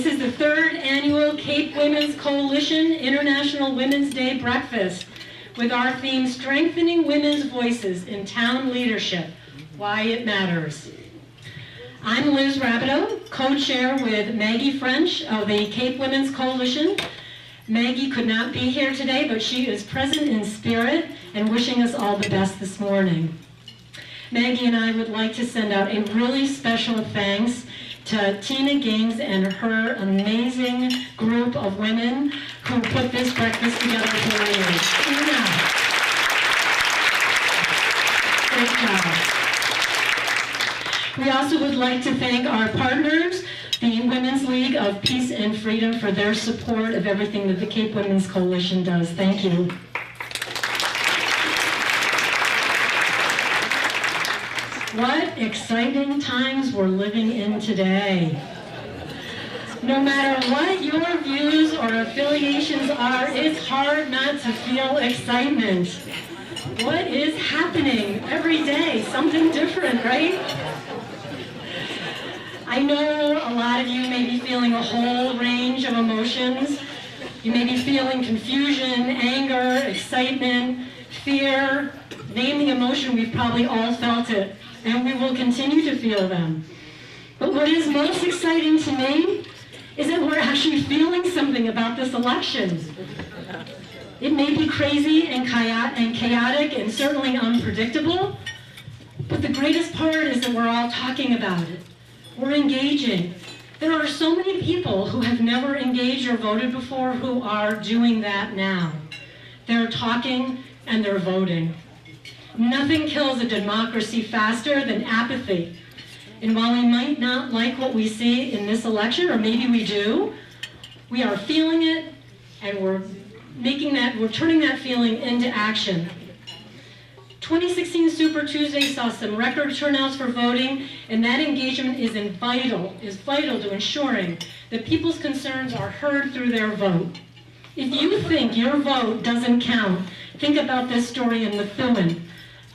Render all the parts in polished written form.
This is the third annual Cape Women's Coalition International Women's Day Breakfast with our theme, Strengthening Women's Voices in Town Leadership, Why It Matters. I'm Liz Rabideau, co-chair with Maggie French of the Cape Women's Coalition. Maggie could not be here today, but she is present in spirit and wishing us all the best this morning. Maggie and I would like to send out a really special thanks to Tina Gaines and her amazing group of women who put this breakfast together for you. Tina, great job. We also would like to thank our partners, the Women's League of Peace and Freedom, for their support of everything that the Cape Women's Coalition does. Thank you. What exciting times we're living in today. No matter what your views or affiliations are, it's hard not to feel excitement. What is happening every day? Something different, right? I know a lot of you may be feeling a whole range of emotions. You may be feeling confusion, anger, excitement, fear. Name the emotion, we've probably all felt it, and we will continue to feel them. But what is most exciting to me is that we're actually feeling something about this election. It may be crazy and chaotic and certainly unpredictable, but the greatest part is that we're all talking about it. We're engaging. There are so many people who have never engaged or voted before who are doing that now. They're talking and they're voting. Nothing kills a democracy faster than apathy. And while we might not like what we see in this election, or maybe we do, we are feeling it and we're turning that feeling into action. 2016 Super Tuesday saw some record turnouts for voting, and that engagement is vital to ensuring that people's concerns are heard through their vote. If you think your vote doesn't count, think about this story in Methuen.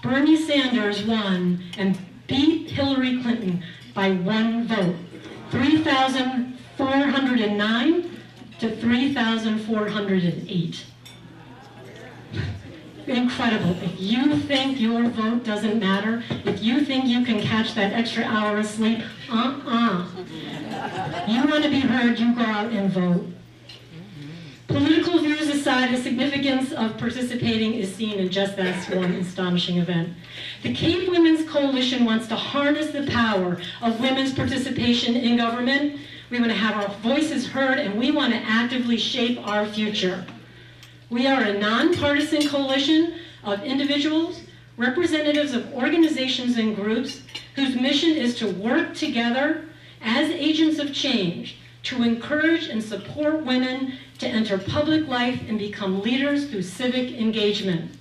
Bernie Sanders won and beat Hillary Clinton by one vote, 3,409 to 3,408. Incredible. If you think your vote doesn't matter, if you think you can catch that extra hour of sleep, You want to be heard, you go out and vote. Political views aside, the significance of participating is seen in just that one astonishing event. The Cape Women's Coalition wants to harness the power of women's participation in government. We want to have our voices heard, and we want to actively shape our future. We are a nonpartisan coalition of individuals, representatives of organizations and groups whose mission is to work together as agents of change to encourage and support women to enter public life and become leaders through civic engagement.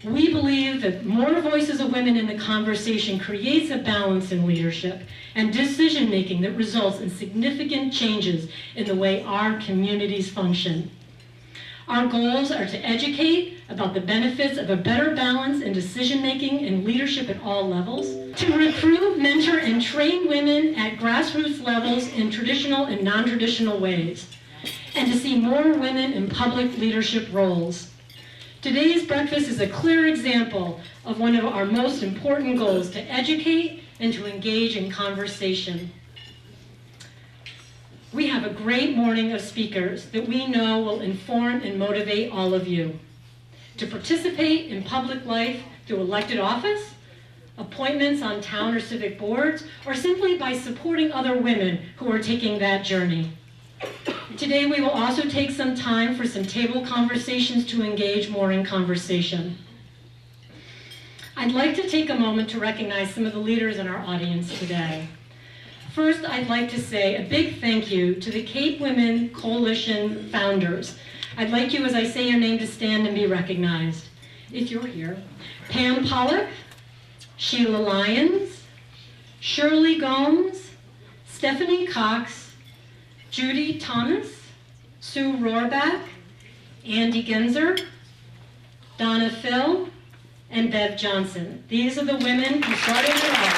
We believe that more voices of women in the conversation creates a balance in leadership and decision-making that results in significant changes in the way our communities function. Our goals are to educate about the benefits of a better balance in decision-making and leadership at all levels, to recruit, mentor, and train women at grassroots levels in traditional and non-traditional ways, and to see more women in public leadership roles. Today's breakfast is a clear example of one of our most important goals, to educate and to engage in conversation. We have a great morning of speakers that we know will inform and motivate all of you to participate in public life through elected office, appointments on town or civic boards, or simply by supporting other women who are taking that journey. Today we will also take some time for some table conversations to engage more in conversation. I'd like to take a moment to recognize some of the leaders in our audience today. First, I'd like to say a big thank you to the Cape Women Coalition founders. I'd like you, as I say your name, to stand and be recognized, if you're here. Pam Pollock, Sheila Lyons, Shirley Gomes, Stephanie Cox, Judy Thomas, Sue Rohrbach, Andy Genzer, Donna Phil, and Bev Johnson. These are the women who started it all.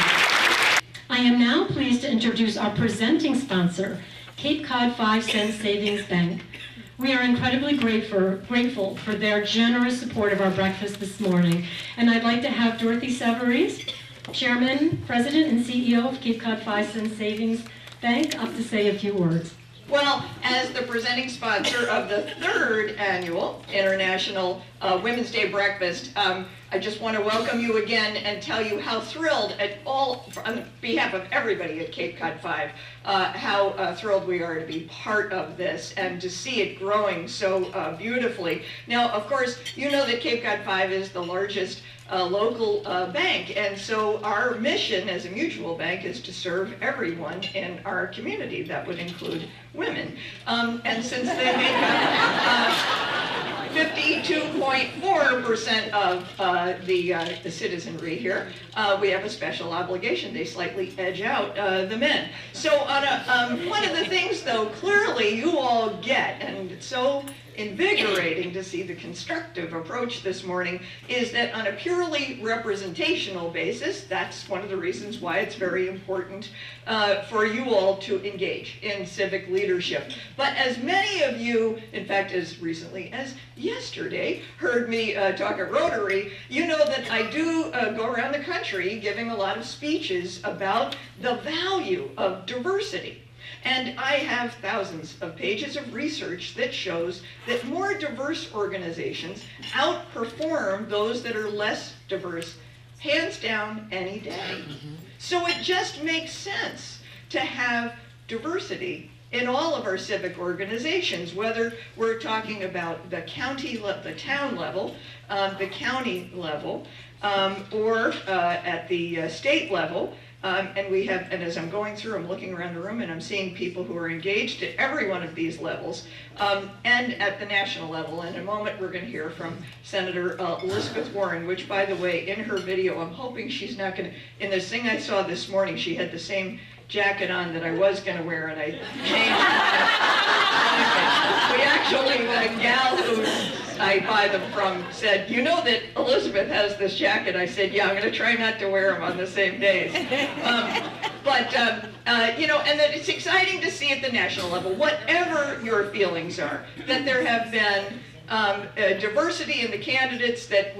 I am now pleased to introduce our presenting sponsor, Cape Cod 5-cent Savings Bank. We are incredibly grateful for their generous support of our breakfast this morning. And I'd like to have Dorothy Severies, Chairman, President, and CEO of Cape Cod 5-cent Savings Bank, up to say a few words. Well, as the presenting sponsor of the 3rd annual International Women's Day Breakfast, I just want to welcome you again and tell you how thrilled on behalf of everybody at Cape Cod 5, how thrilled we are to be part of this and to see it growing so beautifully. Now, of course, you know that Cape Cod 5 is the largest local bank, and so our mission as a mutual bank is to serve everyone in our community. That would include women. And since they make up 52.4% of the citizenry here, we have a special obligation. They slightly edge out the men. So on one of the things, though, clearly you all get, and it's so invigorating to see the constructive approach this morning, is that on a purely representational basis, that's one of the reasons why it's very important for you all to engage in civic leadership. But as many of you, in fact, as recently as yesterday, heard me talk at Rotary, you know that I do go around the country giving a lot of speeches about the value of diversity. And I have thousands of pages of research that shows that more diverse organizations outperform those that are less diverse, hands down, any day. So it just makes sense to have diversity in all of our civic organizations, whether we're talking about the county, the town level, the county level, or at the state level. And we have, and as I'm going through, I'm looking around the room and I'm seeing people who are engaged at every one of these levels, and at the national level. In a moment, we're going to hear from Senator Elizabeth Warren, which, by the way, in her video, I'm hoping she's not going to, in this thing I saw this morning, she had the same jacket on that I was going to wear, and I changed. We actually, the gal who I buy them from said, you know that Elizabeth has this jacket? I said, yeah, I'm going to try not to wear them on the same days. You know, and that it's exciting to see at the national level, whatever your feelings are, that there have been diversity in the candidates, that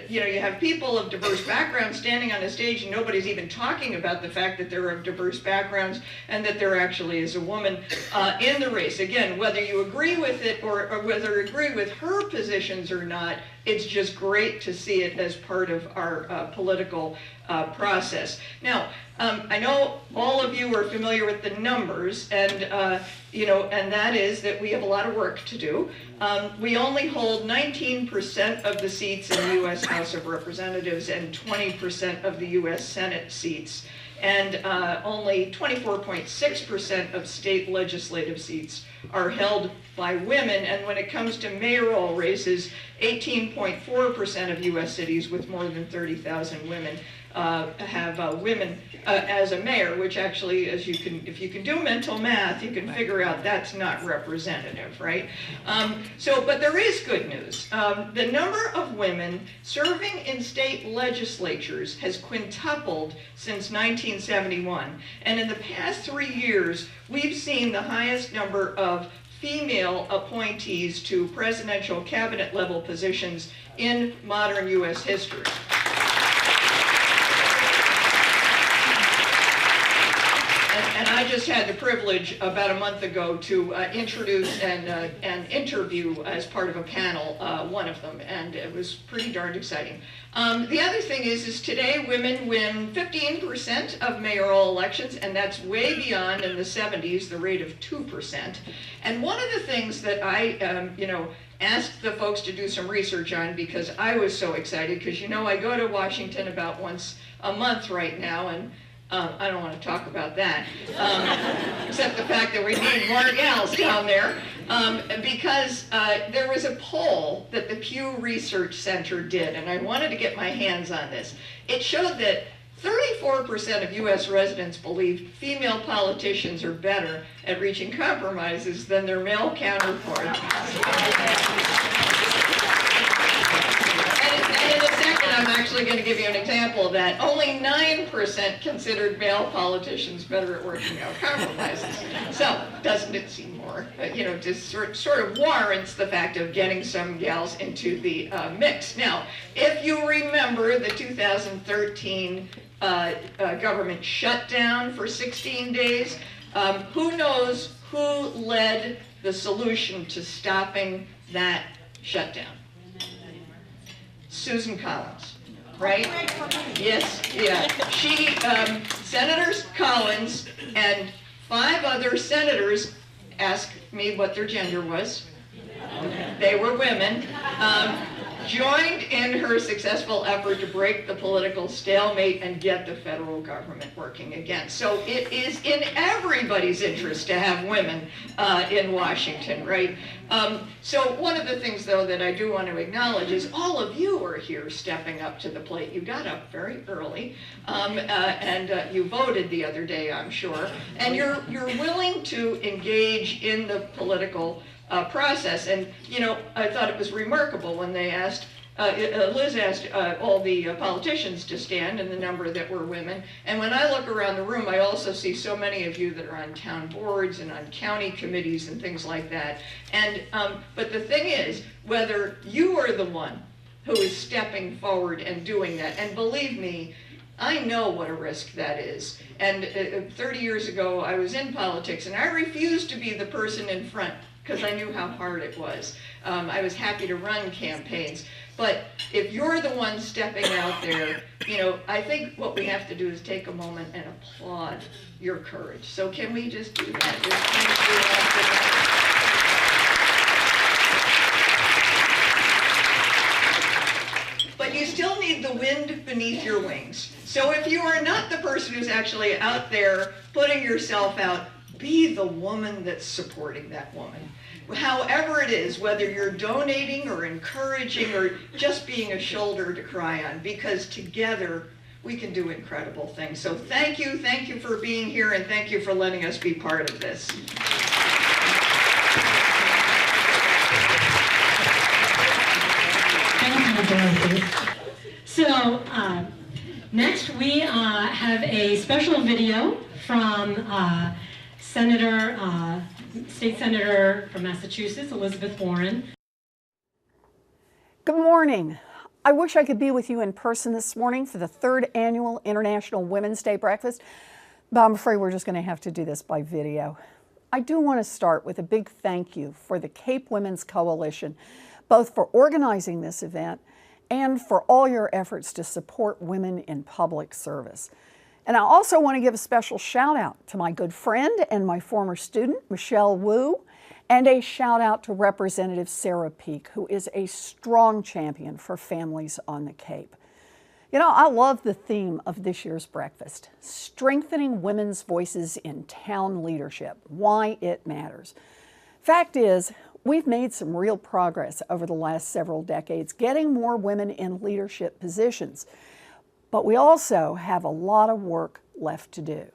you know, you have people of diverse backgrounds standing on a stage and nobody's even talking about the fact that they're of diverse backgrounds and that there actually is a woman in the race. Again, whether you agree with it or whether you agree with her positions or not, it's just great to see it as part of our political process. Now, I know all of you are familiar with the numbers, and you know, and that is that we have a lot of work to do. We only hold 19% of the seats in the U.S. House of Representatives and 20% of the U.S. Senate seats, and only 24.6% of state legislative seats are held by women. And when it comes to mayoral races, 18.4% of U.S. cities with more than 30,000 women have women as a mayor, which actually, as you can, if you can do mental math, you can figure out that's not representative, right? But there is good news. The number of women serving in state legislatures has quintupled since 1971, and in the past 3 years, we've seen the highest number of female appointees to presidential cabinet level positions in modern U.S. history. And I just had the privilege about a month ago to introduce and interview as part of a panel one of them, and it was pretty darned exciting. The other thing is today women win 15% of mayoral elections, and that's way beyond in the 70s the rate of 2%. And one of the things that I asked the folks to do some research on, because I was so excited, because you know I go to Washington about once a month right now, and I don't want to talk about that, except the fact that we need more gals down there, because there was a poll that the Pew Research Center did, and I wanted to get my hands on this. It showed that 34% of U.S. residents believe female politicians are better at reaching compromises than their male counterparts. And in a second, I'm actually actually going to give you an example of that. Only 9% considered male politicians better at working out compromises. So, doesn't it seem more, just sort of warrants the fact of getting some gals into the mix. Now, if you remember the 2013 government shutdown for 16 days, who knows who led the solution to stopping that shutdown? Susan Collins, right? Yes, yeah. She, Senator Collins and 5 other senators asked me what their gender was. They were women. Joined in her successful effort to break the political stalemate and get the federal government working again. So it is in everybody's interest to have women in Washington, right? So one of the things, though, that I do want to acknowledge is all of you are here stepping up to the plate. You got up very early, and you voted the other day, I'm sure, and you're willing to engage in the political process. And, I thought it was remarkable when they asked, Liz asked all the politicians to stand, and the number that were women. And when I look around the room, I also see so many of you that are on town boards and on county committees and things like that. And but the thing is, whether you are the one who is stepping forward and doing that, and believe me, I know what a risk that is. And 30 years ago, I was in politics, and I refused to be the person in front because I knew how hard it was. I was happy to run campaigns. But if you're the one stepping out there, I think what we have to do is take a moment and applaud your courage. So can we just do that? But you still need the wind beneath your wings. So if you are not the person who's actually out there putting yourself out, be the woman that's supporting that woman. However it is, whether you're donating or encouraging or just being a shoulder to cry on, because together we can do incredible things. So thank you for being here, and thank you for letting us be part of this. Thank you, Dorothy. So next we have a special video from State Senator from Massachusetts, Elizabeth Warren. Good morning. I wish I could be with you in person this morning for the 3rd Annual International Women's Day Breakfast, but I'm afraid we're just going to have to do this by video. I do want to start with a big thank you for the Cape Women's Coalition, both for organizing this event and for all your efforts to support women in public service. And I also want to give a special shout out to my good friend and my former student, Michelle Wu, and a shout out to Representative Sarah Peake, who is a strong champion for families on the Cape. I love the theme of this year's breakfast, strengthening women's voices in town leadership, why it matters. Fact is, we've made some real progress over the last several decades, getting more women in leadership positions. But we also have a lot of work left to do.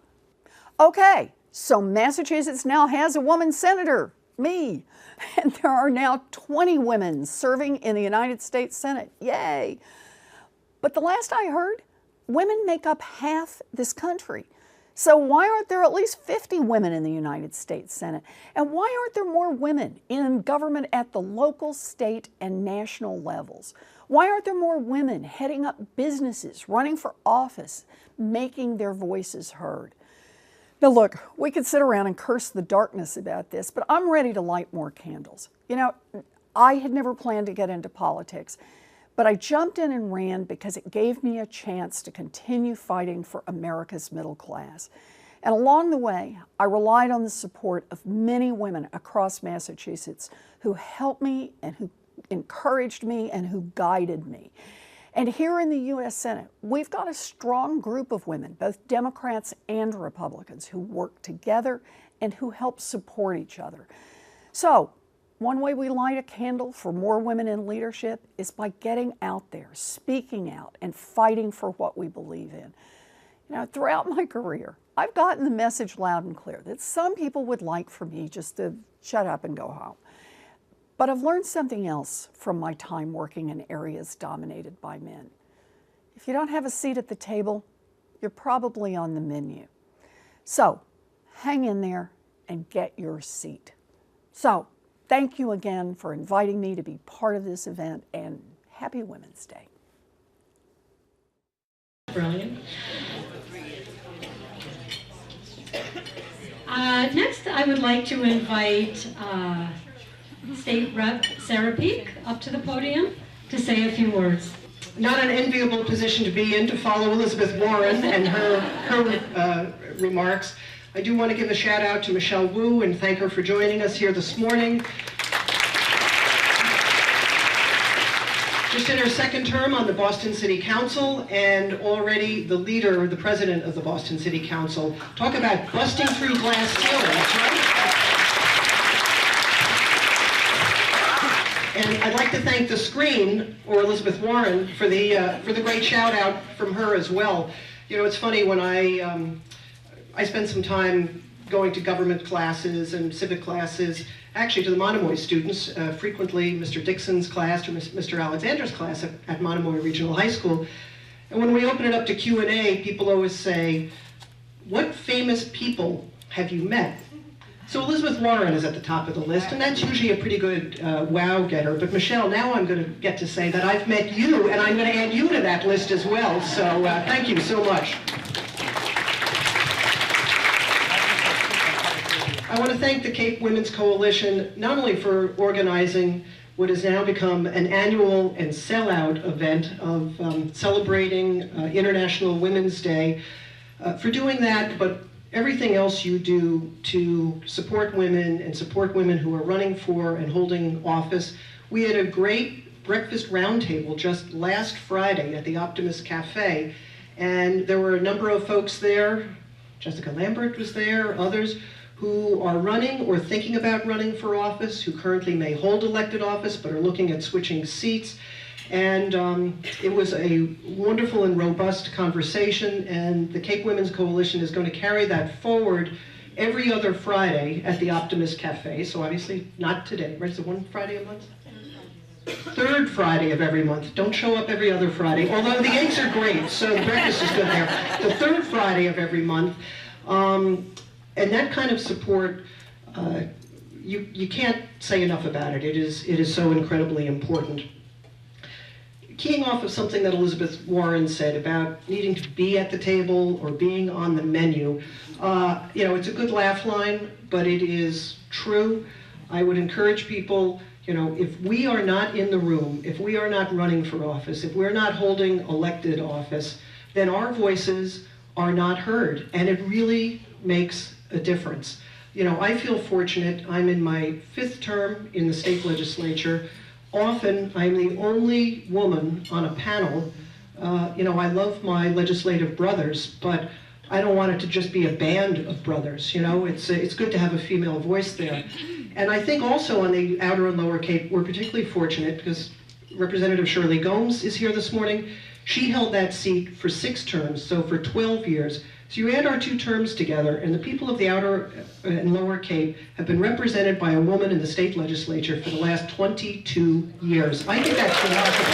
Okay, so Massachusetts now has a woman senator, me, and there are now 20 women serving in the United States Senate. Yay! But the last I heard, women make up half this country. So why aren't there at least 50 women in the United States Senate? And why aren't there more women in government at the local, state, and national levels? Why aren't there more women heading up businesses, running for office, making their voices heard? Now look, we could sit around and curse the darkness about this, but I'm ready to light more candles. I had never planned to get into politics, but I jumped in and ran because it gave me a chance to continue fighting for America's middle class. And along the way, I relied on the support of many women across Massachusetts who helped me and who encouraged me and who guided me. And here in the U.S. Senate, we've got a strong group of women, both Democrats and Republicans, who work together and who help support each other. So, one way we light a candle for more women in leadership is by getting out there, speaking out, and fighting for what we believe in. Throughout my career, I've gotten the message loud and clear that some people would like for me just to shut up and go home. But I've learned something else from my time working in areas dominated by men. If you don't have a seat at the table, you're probably on the menu. So hang in there and get your seat. So thank you again for inviting me to be part of this event, and happy Women's Day. Brilliant. Next, I would like to invite State Rep Sarah Peak up to the podium to say a few words. Not an enviable position to be in, to follow Elizabeth Warren and her remarks. I do want to give a shout out to Michelle Wu and thank her for joining us here this morning. Just in her second term on the Boston City Council, and already the leader, the president of the Boston City Council. Talk about busting through glass ceilings, right? And I'd like to thank the screen, or Elizabeth Warren, for the great shout out from her as well. You know, it's funny, when I spent some time going to government classes and civic classes, actually to the Monomoy students, frequently Mr. Dixon's class or Mr. Alexander's class at Monomoy Regional High School. And when we open it up to Q&A, people always say, what famous people have you met? So Elizabeth Warren is at the top of the list, and that's usually a pretty good wow getter. But Michelle, now I'm going to get to say that I've met you, and I'm going to add you to that list as well. So thank you so much. I want to thank the Cape Women's Coalition, not only for organizing what has now become an annual and sellout event of celebrating International Women's Day, for doing that, but everything else you do to support women and support women who are running for and holding office. We had a great breakfast roundtable just last Friday at the Optimist Cafe, and there were a number of folks there. Jessica Lambert was there, others who are running or thinking about running for office, who currently may hold elected office but are looking at switching seats. And it was a wonderful and robust conversation, and the Cape Women's Coalition is going to carry that forward every other Friday at the Optimist Cafe. So obviously not today, right? Is it one Friday a month? Third Friday of every month. Don't show up every other Friday, although the eggs are great, so the breakfast is good there. The third Friday of every month. And that kind of support, you can't say enough about it. It is so incredibly important. Keying off of something that Elizabeth Warren said about needing to be at the table or being on the menu, you know, it's a good laugh line, but it is true. I would encourage people, you know, if we are not in the room, if we are not running for office, if we're not holding elected office, then our voices are not heard, and it really makes a difference. You know, I feel fortunate. I'm in my 5th term in the state legislature. Often, I'm the only woman on a panel. You know, I love my legislative brothers, but I don't want it to just be a band of brothers. You know, it's good to have a female voice there. And I think also on the Outer and Lower Cape, we're particularly fortunate because Representative Shirley Gomes is here this morning. She held that seat for 6 terms, so for 12 years. So you add our 2 terms together, and the people of the Outer and Lower Cape have been represented by a woman in the state legislature for the last 22 years. I think that's remarkable.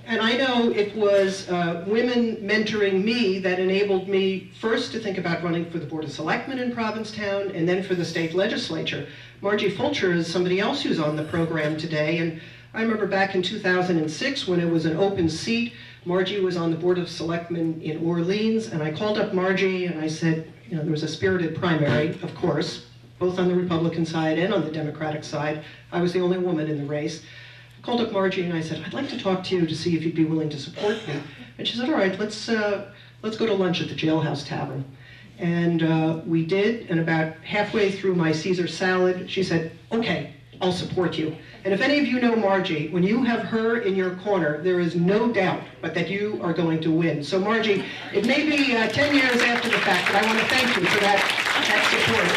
And I know it was women mentoring me that enabled me first to think about running for the Board of Selectmen in Provincetown, and then for the state legislature. Margie Fulcher is somebody else who's on the program today, and I remember back in 2006 when it was an open seat. Margie was on the Board of Selectmen in Orleans, and I called up Margie and I said, you know, there was a spirited primary, of course, both on the Republican side and on the Democratic side. I was the only woman in the race. I called up Margie and I said, I'd like to talk to you to see if you'd be willing to support me. And she said, all right, let's go to lunch at the Jailhouse Tavern. And we did, and about halfway through my Caesar salad, she said, okay, I'll support you. And if any of you know Margie, when you have her in your corner, there is no doubt but that you are going to win. So Margie, it may be 10 years after the fact, but I want to thank you for that support.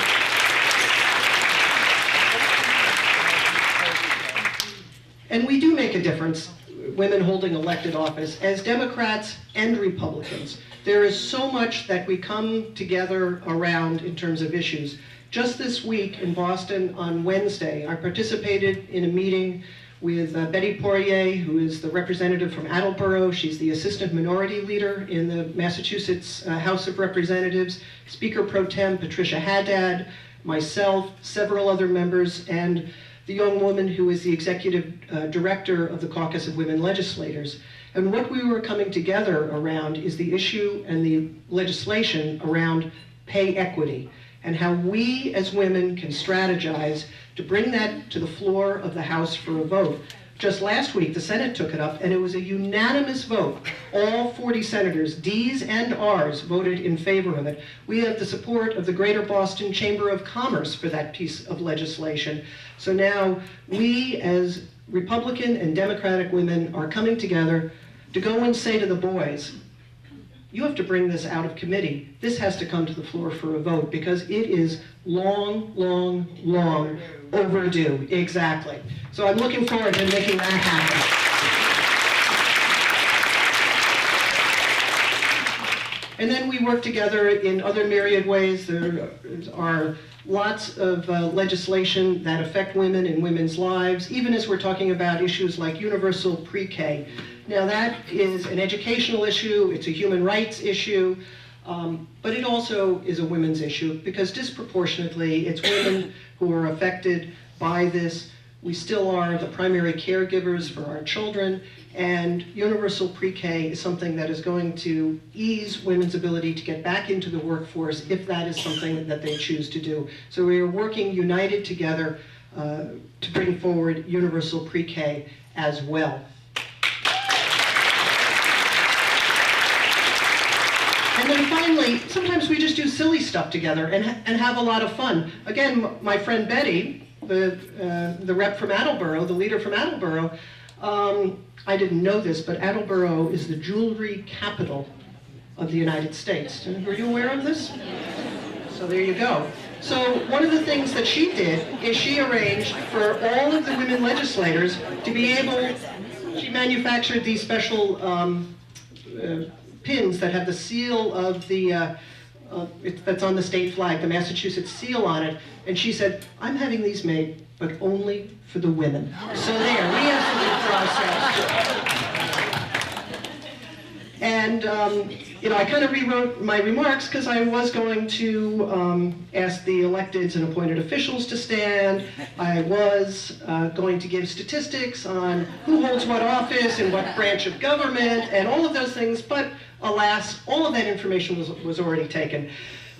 And we do make a difference, women holding elected office, as Democrats and Republicans. There is so much that we come together around in terms of issues. Just this week in Boston on Wednesday, I participated in a meeting with Betty Poirier, who is the representative from Attleboro. She's the assistant minority leader in the Massachusetts House of Representatives, Speaker Pro Tem Patricia Haddad, myself, several other members, and the young woman who is the executive director of the Caucus of Women Legislators. And what we were coming together around is the issue and the legislation around pay equity, and how we as women can strategize to bring that to the floor of the House for a vote. Just last week, the Senate took it up, and it was a unanimous vote. All 40 senators, Ds and Rs, voted in favor of it. We have the support of the Greater Boston Chamber of Commerce for that piece of legislation. So now we, as Republican and Democratic women, are coming together to go and say to the boys, you have to bring this out of committee. This has to come to the floor for a vote because it is long, long, long overdue. Exactly. So I'm looking forward to making that happen. And then we work together in other myriad ways. There are lots of legislation that affect women and women's lives, even as we're talking about issues like universal pre-K. Now that is an educational issue, it's a human rights issue, but it also is a women's issue because disproportionately it's women who are affected by this. We still are the primary caregivers for our children, and universal pre-K is something that is going to ease women's ability to get back into the workforce if that is something that they choose to do. So we are working united together to bring forward universal pre-K as well. And then finally, sometimes we just do silly stuff together and have a lot of fun. Again, my friend Betty, the rep from Attleboro, the leader from Attleboro, I didn't know this, but Attleboro is the jewelry capital of the United States. Were you aware of this? So there you go. So one of the things that she did is she arranged for all of the women legislators to be able, she manufactured these special pins that have the seal of the, that's on the state flag, the Massachusetts seal on it, and she said, I'm having these made, but only for the women. So there, we have something for ourselves. And, I kind of rewrote my remarks because I was going to ask the electeds and appointed officials to stand. I was going to give statistics on who holds what office and what branch of government and all of those things, but alas, all of that information was already taken.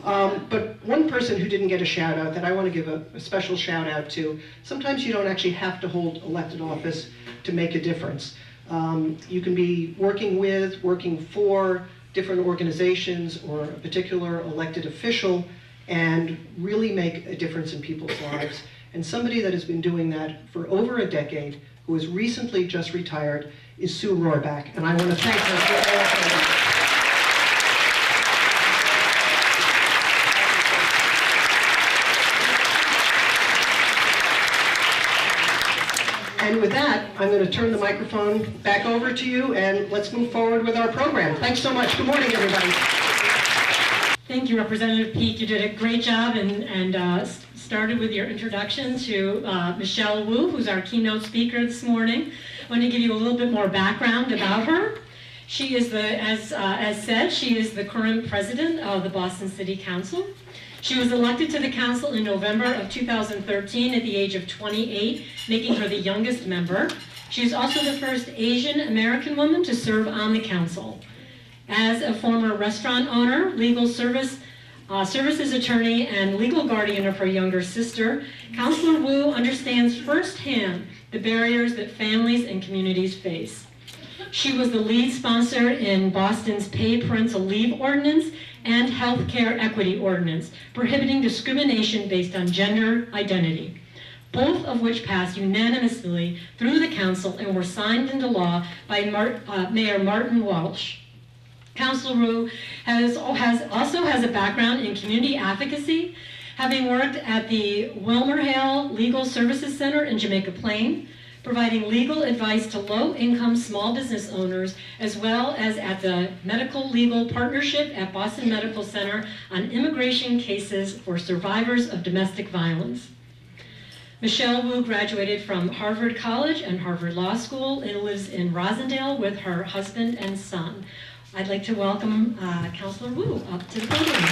But one person who didn't get a shout out that I want to give a special shout out to, sometimes you don't actually have to hold elected office to make a difference. You can be working for different organizations or a particular elected official and really make a difference in people's lives. And somebody that has been doing that for over a decade, who has recently just retired, is Sue Rohrbach. And I want to thank her for all of her work. And with that, I'm going to turn the microphone back over to you, and let's move forward with our program. Thanks so much. Good morning, everybody. Thank you, Representative Peak. You did a great job and started with your introduction to Michelle Wu, who's our keynote speaker this morning. I want to give you a little bit more background about her. She is as said, she is the current president of the Boston City Council. She was elected to the council in November of 2013 at the age of 28, making her the youngest member. She is also the first Asian American woman to serve on the council. As a former restaurant owner, legal services attorney, and legal guardian of her younger sister, Councilor Wu understands firsthand the barriers that families and communities face. She was the lead sponsor in Boston's Paid Parental Leave Ordinance and Healthcare Equity Ordinance, prohibiting discrimination based on gender identity, both of which passed unanimously through the council and were signed into law by Mayor Martin Walsh. Councilor Wu also has a background in community advocacy, having worked at the WilmerHale Legal Services Center in Jamaica Plain, providing legal advice to low-income small business owners, as well as at the Medical Legal Partnership at Boston Medical Center on immigration cases for survivors of domestic violence. Michelle Wu graduated from Harvard College and Harvard Law School and lives in Rosendale with her husband and son. I'd like to welcome Councilor Wu up to the podium.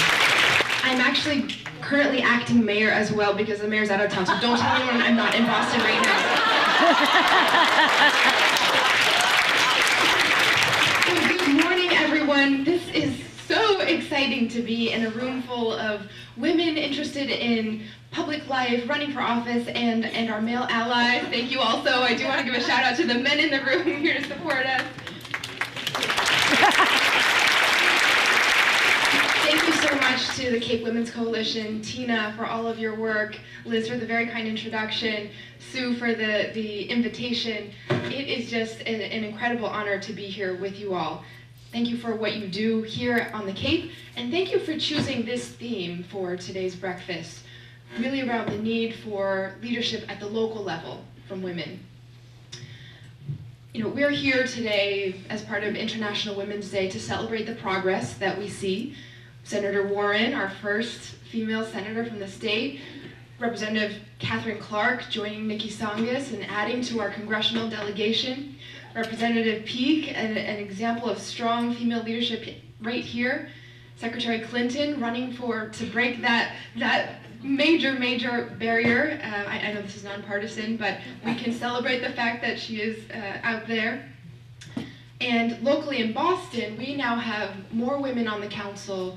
I'm actually currently acting mayor as well because the mayor's out of town, so don't tell anyone I'm not in Boston right now. So good morning, everyone. This is so exciting to be in a room full of women interested in public life, running for office, and our male allies. Thank you also. I do want to give a shout out to the men in the room here to support us. Thank you so much to the Cape Women's Coalition, Tina for all of your work, Liz for the very kind introduction, Sue for the invitation. It is just an incredible honor to be here with you all. Thank you for what you do here on the Cape, and thank you for choosing this theme for today's breakfast, really around the need for leadership at the local level from women. You know, we're here today as part of International Women's Day to celebrate the progress that we see. Senator Warren, our first female senator from the state, Representative Catherine Clark joining Nikki Tsongas and adding to our congressional delegation, Representative Peake, an example of strong female leadership right here, Secretary Clinton running to break that major barrier. I know this is nonpartisan, but we can celebrate the fact that she is out there. And locally in Boston, we now have more women on the council,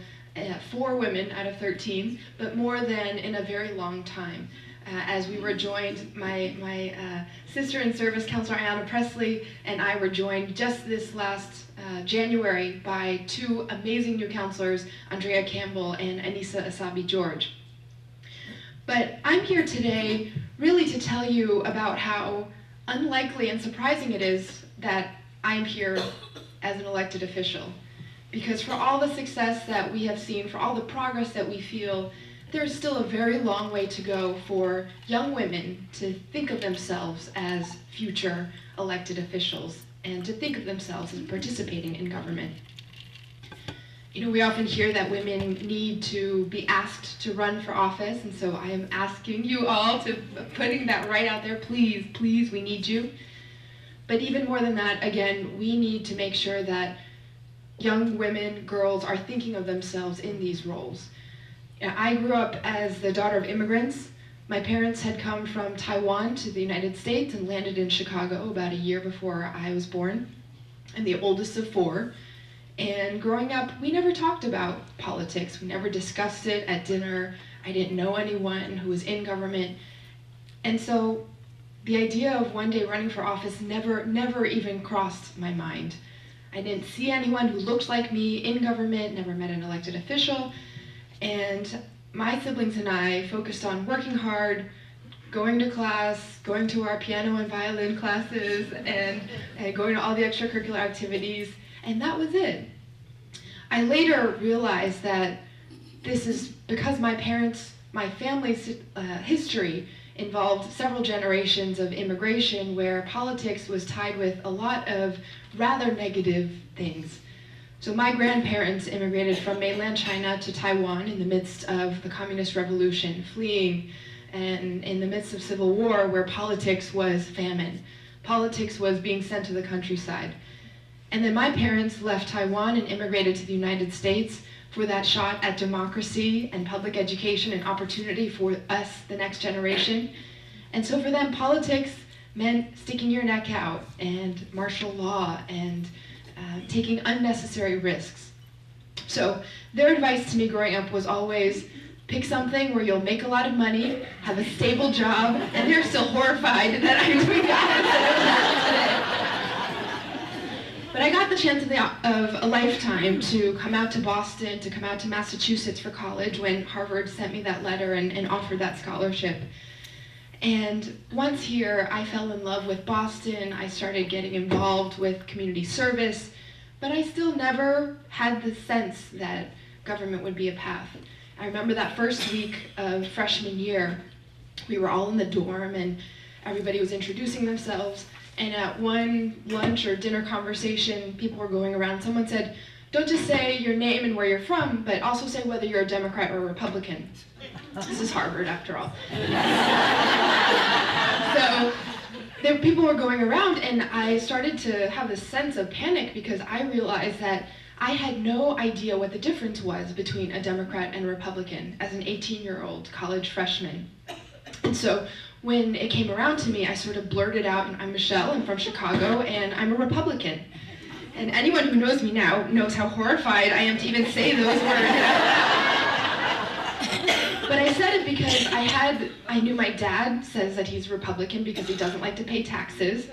4 women out of 13, but more than in a very long time. As we were joined, my sister in service, Councilor Ayanna Pressley, and I were joined just this last January by 2 amazing new councilors, Andrea Campbell and Anissa Asabi George. But I'm here today really to tell you about how unlikely and surprising it is that I'm here as an elected official. Because for all the success that we have seen, for all the progress that we feel, there's still a very long way to go for young women to think of themselves as future elected officials and to think of themselves as participating in government. You know, we often hear that women need to be asked to run for office, and so I am asking you all to, putting that right out there, please, please, we need you. But even more than that, again, we need to make sure that young women, girls, are thinking of themselves in these roles. I grew up as the daughter of immigrants. My parents had come from Taiwan to the United States and landed in Chicago about a year before I was born. I'm the oldest of 4. And growing up, we never talked about politics. We never discussed it at dinner. I didn't know anyone who was in government. And so the idea of one day running for office never even crossed my mind. I didn't see anyone who looked like me in government, never met an elected official. And my siblings and I focused on working hard, going to class, going to our piano and violin classes, and going to all the extracurricular activities. And that was it. I later realized that this is because my family's history involved several generations of immigration where politics was tied with a lot of rather negative things. So my grandparents immigrated from mainland China to Taiwan in the midst of the Communist Revolution, fleeing, and in the midst of civil war where politics was famine. Politics was being sent to the countryside. And then my parents left Taiwan and immigrated to the United States for that shot at democracy and public education and opportunity for us, the next generation. And so for them, politics meant sticking your neck out and martial law and taking unnecessary risks. So their advice to me growing up was always, pick something where you'll make a lot of money, have a stable job, and they're still horrified that I'm doing that. But I got the chance of a lifetime to come out to Boston, to come out to Massachusetts for college when Harvard sent me that letter and offered that scholarship. And once here, I fell in love with Boston. I started getting involved with community service, but I still never had the sense that government would be a path. I remember that first week of freshman year, we were all in the dorm, and Everybody was introducing themselves, and at one lunch or dinner conversation, people were going around. Someone said, "Don't just say your name and where you're from, but also say whether you're a Democrat or a Republican." This is Harvard, after all. So people were going around, and I started to have this sense of panic because I realized that I had no idea what the difference was between a Democrat and a Republican as an 18-year-old college freshman. And so when it came around to me, I sort of blurted out, "I'm Michelle, I'm from Chicago, and I'm a Republican." And anyone who knows me now knows how horrified I am to even say those words. But I said it because I knew my dad says that he's Republican because he doesn't like to pay taxes.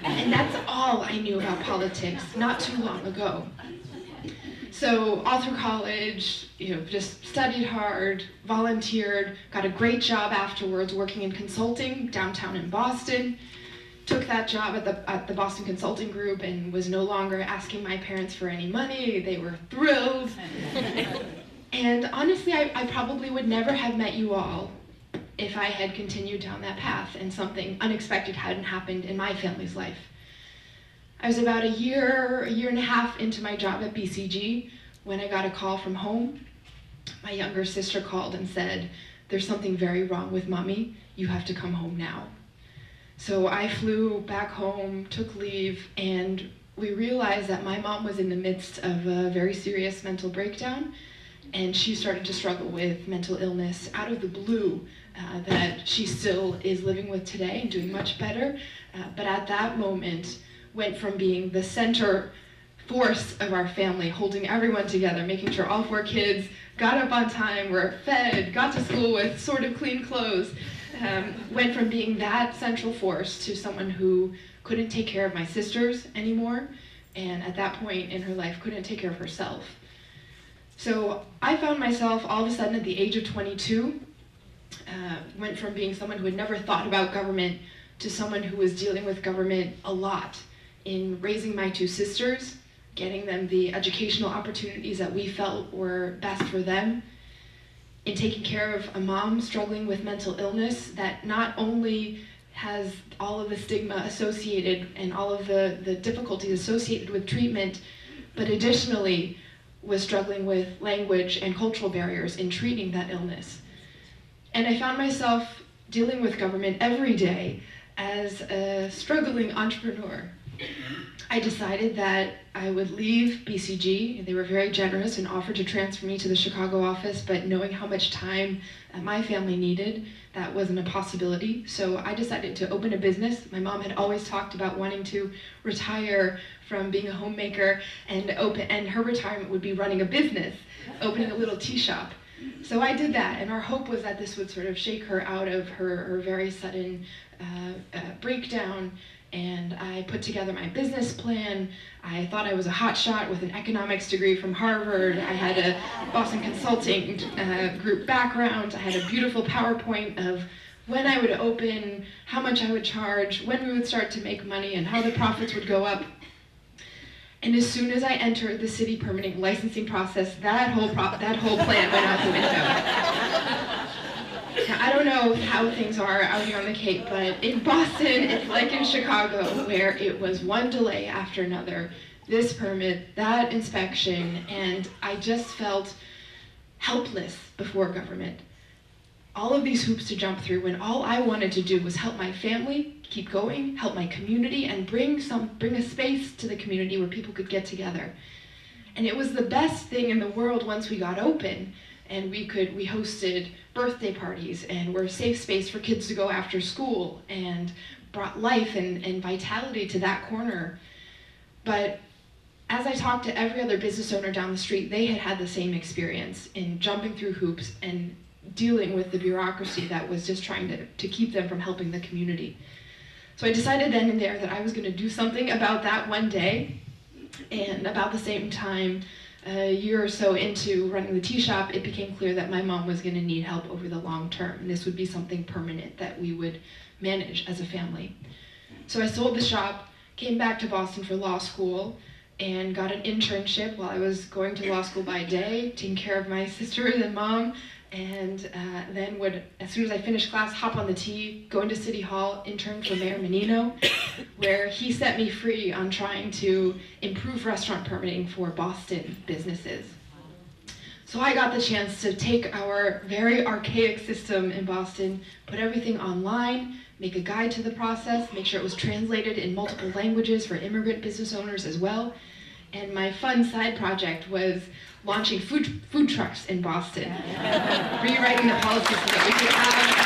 And that's all I knew about politics not too long ago. So all through college, just studied hard, volunteered, got a great job afterwards working in consulting downtown in Boston. Took that job at the Boston Consulting Group and was no longer asking my parents for any money. They were thrilled. And honestly, I probably would never have met you all if I had continued down that path and something unexpected hadn't happened in my family's life. I was about a year and a half into my job at BCG when I got a call from home. My younger sister called and said, "There's something very wrong with Mommy. You have to come home now." So I flew back home, took leave, and we realized that my mom was in the midst of a very serious mental breakdown, and she started to struggle with mental illness out of the blue that she still is living with today and doing much better. But at that moment, went from being the center force of our family, holding everyone together, making sure all 4 kids got up on time, were fed, got to school with sort of clean clothes, went from being that central force to someone who couldn't take care of my sisters anymore, and at that point in her life couldn't take care of herself. So I found myself all of a sudden at the age of 22, went from being someone who had never thought about government to someone who was dealing with government a lot in raising my 2 sisters, getting them the educational opportunities that we felt were best for them, in taking care of a mom struggling with mental illness that not only has all of the stigma associated and all of the difficulties associated with treatment, but additionally was struggling with language and cultural barriers in treating that illness. And I found myself dealing with government every day as a struggling entrepreneur. I decided that I would leave BCG. They were very generous and offered to transfer me to the Chicago office, but knowing how much time my family needed, that wasn't a possibility. So I decided to open a business. My mom had always talked about wanting to retire from being a homemaker, and her retirement would be running a business, opening a little tea shop. So I did that, and our hope was that this would sort of shake her out of her very sudden breakdown. And I put together my business plan. I thought I was a hotshot with an economics degree from Harvard. I had a Boston Consulting Group background. I had a beautiful PowerPoint of when I would open, how much I would charge, when we would start to make money, and how the profits would go up. And as soon as I entered the city permitting licensing process, that whole plan went out the window. Now, I don't know how things are out here on the Cape, but in Boston, it's like in Chicago, where it was one delay after another. This permit, that inspection, and I just felt helpless before government. All of these hoops to jump through when all I wanted to do was help my family keep going, help my community, and bring a space to the community where people could get together. And it was the best thing in the world once we got open. And we hosted birthday parties and were a safe space for kids to go after school and brought life and vitality to that corner. But as I talked to every other business owner down the street, they had the same experience in jumping through hoops and dealing with the bureaucracy that was just trying to keep them from helping the community. So I decided then and there that I was going to do something about that one day. And about the same time, a year or so into running the tea shop, it became clear that my mom was going to need help over the long term. And this would be something permanent that we would manage as a family. So I sold the shop, came back to Boston for law school, and got an internship while I was going to law school by day, taking care of my sisters and mom, and then would, as soon as I finished class, hop on the T, go into City Hall, intern for Mayor Menino, where he set me free on trying to improve restaurant permitting for Boston businesses. So I got the chance to take our very archaic system in Boston, put everything online, make a guide to the process, make sure it was translated in multiple languages for immigrant business owners as well. And my fun side project was launching food trucks in Boston, rewriting the policy so that we could have.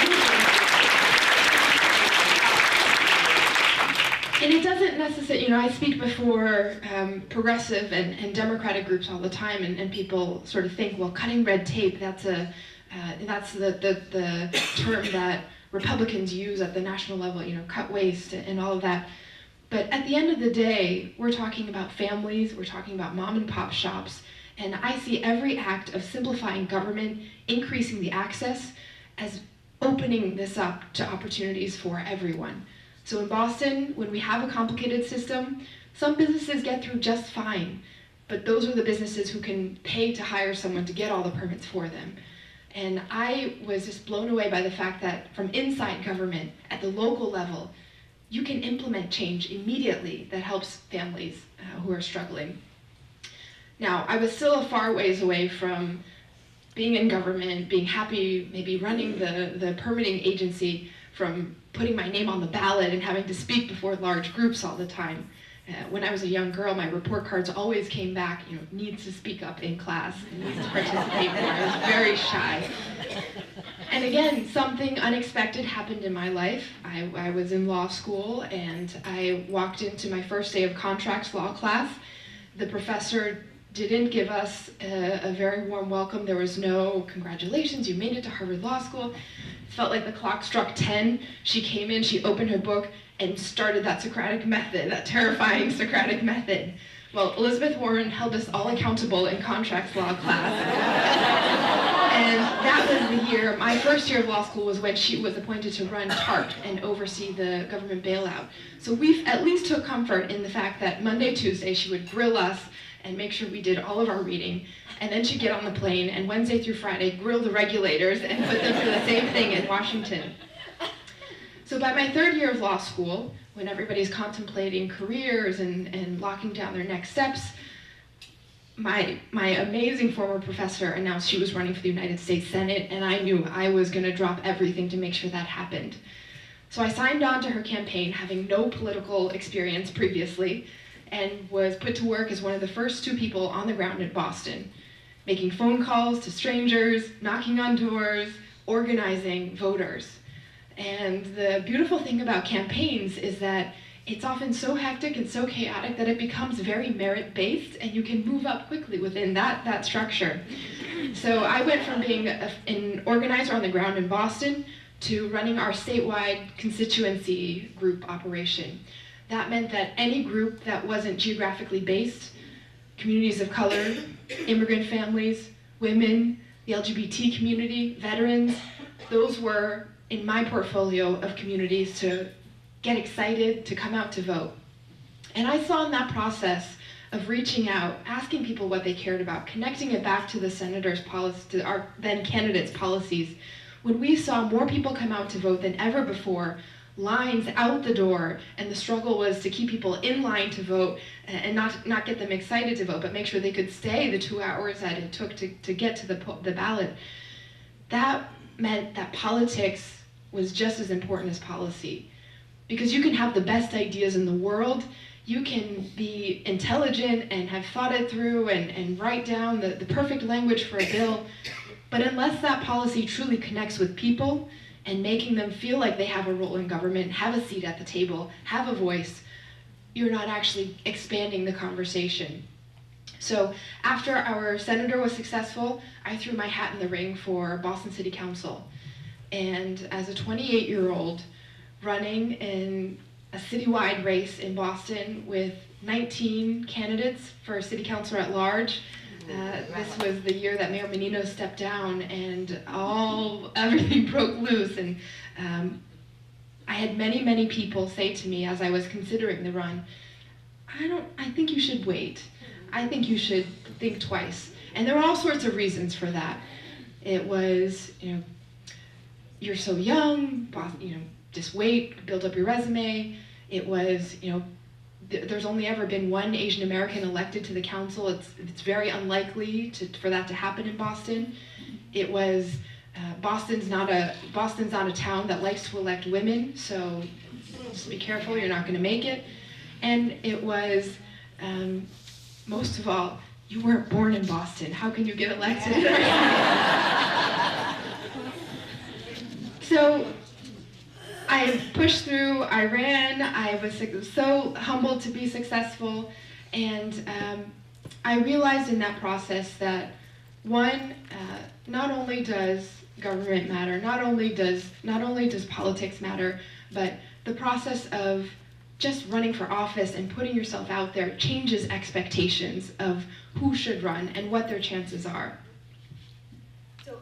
And it doesn't necessarily, I speak before progressive and democratic groups all the time, and people sort of think, well, cutting red tape, that's the term that Republicans use at the national level, cut waste and all of that. But at the end of the day, we're talking about families, we're talking about mom and pop shops, and I see every act of simplifying government, increasing the access, as opening this up to opportunities for everyone. So in Boston, when we have a complicated system, some businesses get through just fine, but those are the businesses who can pay to hire someone to get all the permits for them. And I was just blown away by the fact that from inside government, at the local level, you can implement change immediately that helps families who are struggling. Now, I was still a far ways away from being in government, being happy, maybe running the permitting agency, from putting my name on the ballot and having to speak before large groups all the time. When I was a young girl, my report cards always came back, needs to speak up in class, needs to participate more. I was very shy. And again, something unexpected happened in my life. I was in law school and I walked into my first day of contracts law class. The professor didn't give us a very warm welcome. There was no congratulations, you made it to Harvard Law School. It felt like the clock struck 10. She came in, she opened her book and started that Socratic method, that terrifying Socratic method. Well, Elizabeth Warren held us all accountable in contracts law class. And that was the year, my first year of law school was when she was appointed to run TARP and oversee the government bailout. So we at least took comfort in the fact that Monday, Tuesday, she would grill us and make sure we did all of our reading. And then she'd get on the plane and Wednesday through Friday, grill the regulators and put them through the same thing in Washington. So by my third year of law school, when everybody's contemplating careers and locking down their next steps, my amazing former professor announced she was running for the United States Senate, and I knew I was going to drop everything to make sure that happened. So I signed on to her campaign, having no political experience previously, and was put to work as one of the first 2 people on the ground in Boston, making phone calls to strangers, knocking on doors, organizing voters. And the beautiful thing about campaigns is that it's often so hectic and so chaotic that it becomes very merit-based, and you can move up quickly within that structure. So I went from being an organizer on the ground in Boston to running our statewide constituency group operation. That meant that any group that wasn't geographically based, communities of color, immigrant families, women, the LGBT community, veterans, those were in my portfolio of communities to get excited, to come out to vote. And I saw in that process of reaching out, asking people what they cared about, connecting it back to the senators' policy, to our then candidates' policies, when we saw more people come out to vote than ever before, lines out the door, and the struggle was to keep people in line to vote and not get them excited to vote, but make sure they could stay the 2 hours that it took to get to the ballot. That meant that politics was just as important as policy. Because you can have the best ideas in the world, you can be intelligent and have thought it through and write down the perfect language for a bill, but unless that policy truly connects with people and making them feel like they have a role in government, have a seat at the table, have a voice, you're not actually expanding the conversation. So after our senator was successful, I threw my hat in the ring for Boston City Council. And as a 28-year-old running in a citywide race in Boston with 19 candidates for city councilor at large, this was the year that Mayor Menino stepped down and everything broke loose. And I had many people say to me as I was considering the run, I think you should wait. I think you should think twice. And there were all sorts of reasons for that. It was, you're so young, just wait, build up your resume. It was, there's only ever been one Asian American elected to the council. It's very unlikely for that to happen in Boston. It was, Boston's not a town that likes to elect women, so just be careful, you're not gonna make it. And it was, most of all, you weren't born in Boston. How can you get elected? So I pushed through, I ran, I was so humbled to be successful, and I realized in that process that one, not only does government matter, not only does politics matter, but the process of just running for office and putting yourself out there changes expectations of who should run and what their chances are. So,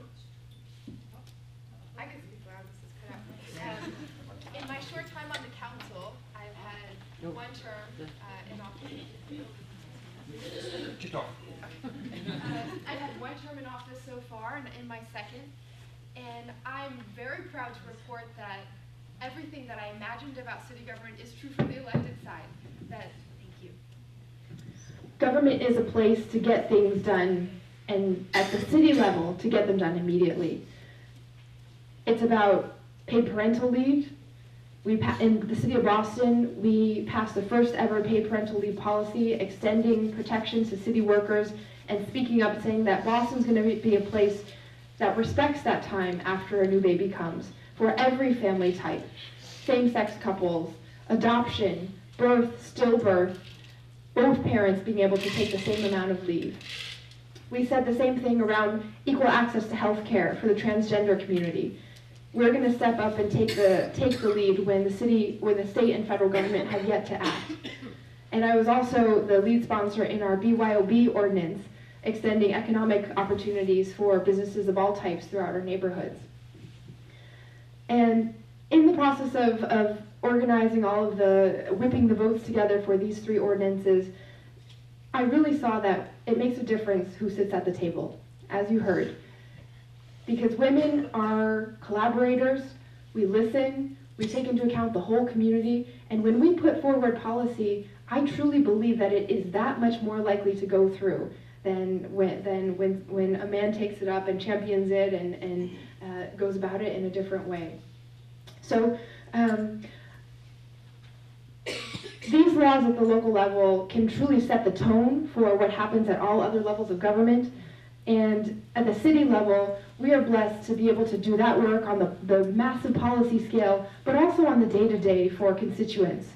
I could speak loud, this is cut out. In my short time on the council, I've had one term in office. I've had one term in office so far, and in my second, and I'm very proud to report that everything that I imagined about city government is true from the elected side. Thank you. Government is a place to get things done, and at the city level, to get them done immediately. It's about paid parental leave. In the city of Boston, we passed the first ever paid parental leave policy, extending protections to city workers and speaking up, saying that Boston's going to be a place that respects that time after a new baby comes, for every family type, same-sex couples, adoption, birth, stillbirth, both parents being able to take the same amount of leave. We said the same thing around equal access to health care for the transgender community. We're going to step up and take the lead when the state and federal government have yet to act. And I was also the lead sponsor in our BYOB ordinance, extending economic opportunities for businesses of all types throughout our neighborhoods. And in the process of organizing whipping the votes together for these three ordinances, I really saw that it makes a difference who sits at the table, as you heard. Because women are collaborators, we listen, we take into account the whole community, and when we put forward policy, I truly believe that it is that much more likely to go through than when a man takes it up and champions it and goes about it in a different way. So these laws at the local level can truly set the tone for what happens at all other levels of government. And at the city level, we are blessed to be able to do that work on the massive policy scale, but also on the day-to-day for constituents.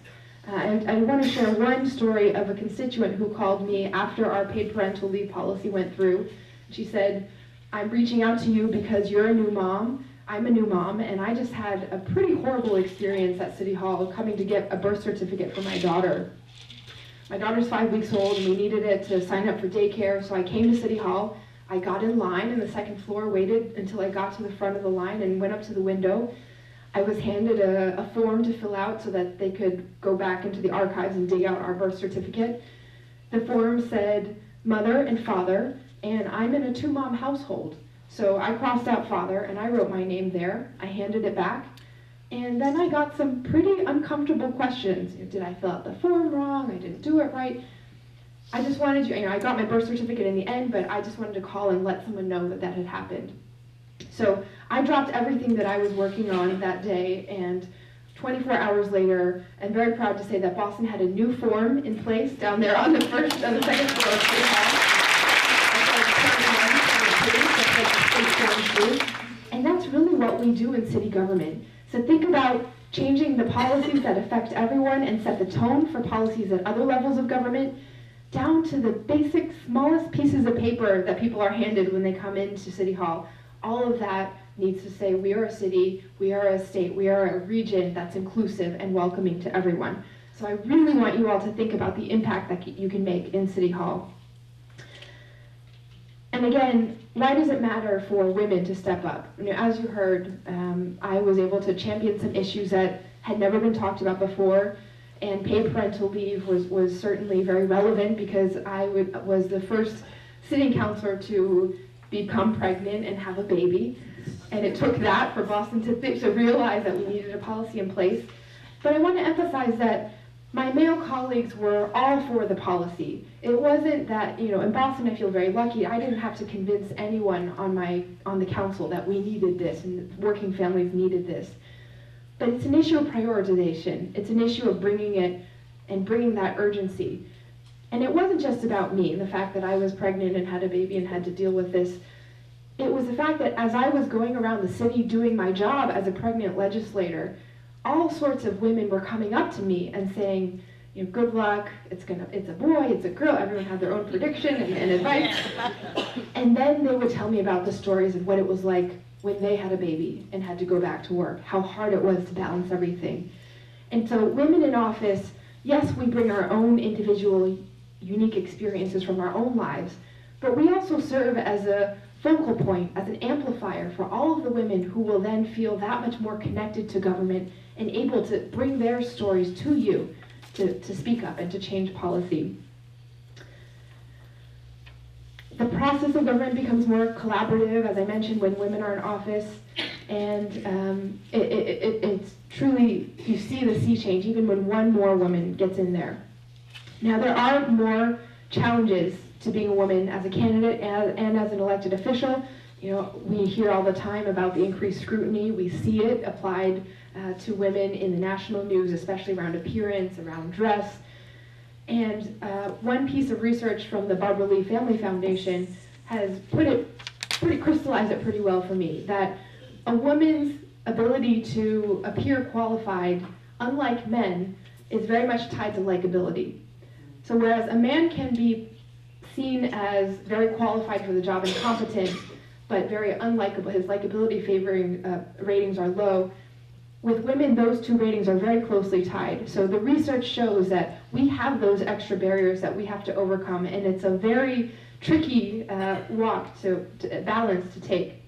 I want to share one story of a constituent who called me after our paid parental leave policy went through. She said, "I'm reaching out to you because you're a new mom. I'm a new mom, and I just had a pretty horrible experience at City Hall coming to get a birth certificate for my daughter. My daughter's 5 weeks old, and we needed it to sign up for daycare, so I came to City Hall. I got in line on the second floor, waited until I got to the front of the line, and went up to the window. I was handed a form to fill out so that they could go back into the archives and dig out our birth certificate. The form said mother and father, and I'm in a two-mom household. So I crossed out father, and I wrote my name there. I handed it back, and then I got some pretty uncomfortable questions. Did I fill out the form wrong? I didn't do it right. I just wanted I got my birth certificate in the end, but I just wanted to call and let someone know that had happened. So I dropped everything that I was working on that day, and 24 hours later, I'm very proud to say that Boston had a new form in place down there on the second floor of City Hall. And that's really what we do in city government. So think about changing the policies that affect everyone and set the tone for policies at other levels of government, down to the basic, smallest pieces of paper that people are handed when they come into City Hall. All of that needs to say we are a city, we are a state, we are a region that's inclusive and welcoming to everyone. So I really want you all to think about the impact that you can make in City Hall. And again, why does it matter for women to step up? As you heard, I was able to champion some issues that had never been talked about before. and paid parental leave was certainly very relevant because was the first sitting councilor to become pregnant and have a baby. And it took that for Boston to realize that we needed a policy in place. But I want to emphasize that my male colleagues were all for the policy. It wasn't that, in Boston I feel very lucky. I didn't have to convince anyone on the council that we needed this and working families needed this. But it's an issue of prioritization. It's an issue of bringing it and bringing that urgency. And it wasn't just about me, the fact that I was pregnant and had a baby and had to deal with this. It was the fact that as I was going around the city doing my job as a pregnant legislator, all sorts of women were coming up to me and saying, good luck, it's a boy, it's a girl, everyone had their own prediction and advice. And then they would tell me about the stories of what it was like when they had a baby and had to go back to work, how hard it was to balance everything. And so women in office, yes, we bring our own individual unique experiences from our own lives, but we also serve as a focal point, as an amplifier for all of the women who will then feel that much more connected to government and able to bring their stories to you to speak up and to change policy. The process of government becomes more collaborative, as I mentioned, when women are in office, and it's truly, you see the sea change even when one more woman gets in there. Now, there are more challenges to being a woman as a candidate and as an elected official. We hear all the time about the increased scrutiny. We see it applied to women in the national news, especially around appearance, around dress. And one piece of research from the Barbara Lee Family Foundation has crystallized it pretty well for me, that a woman's ability to appear qualified, unlike men, is very much tied to likability. So whereas a man can be seen as very qualified for the job and competent, but very unlikable, his likability favoring ratings are low, with women, those two ratings are very closely tied. So the research shows that we have those extra barriers that we have to overcome, and it's a very tricky walk to balance to take.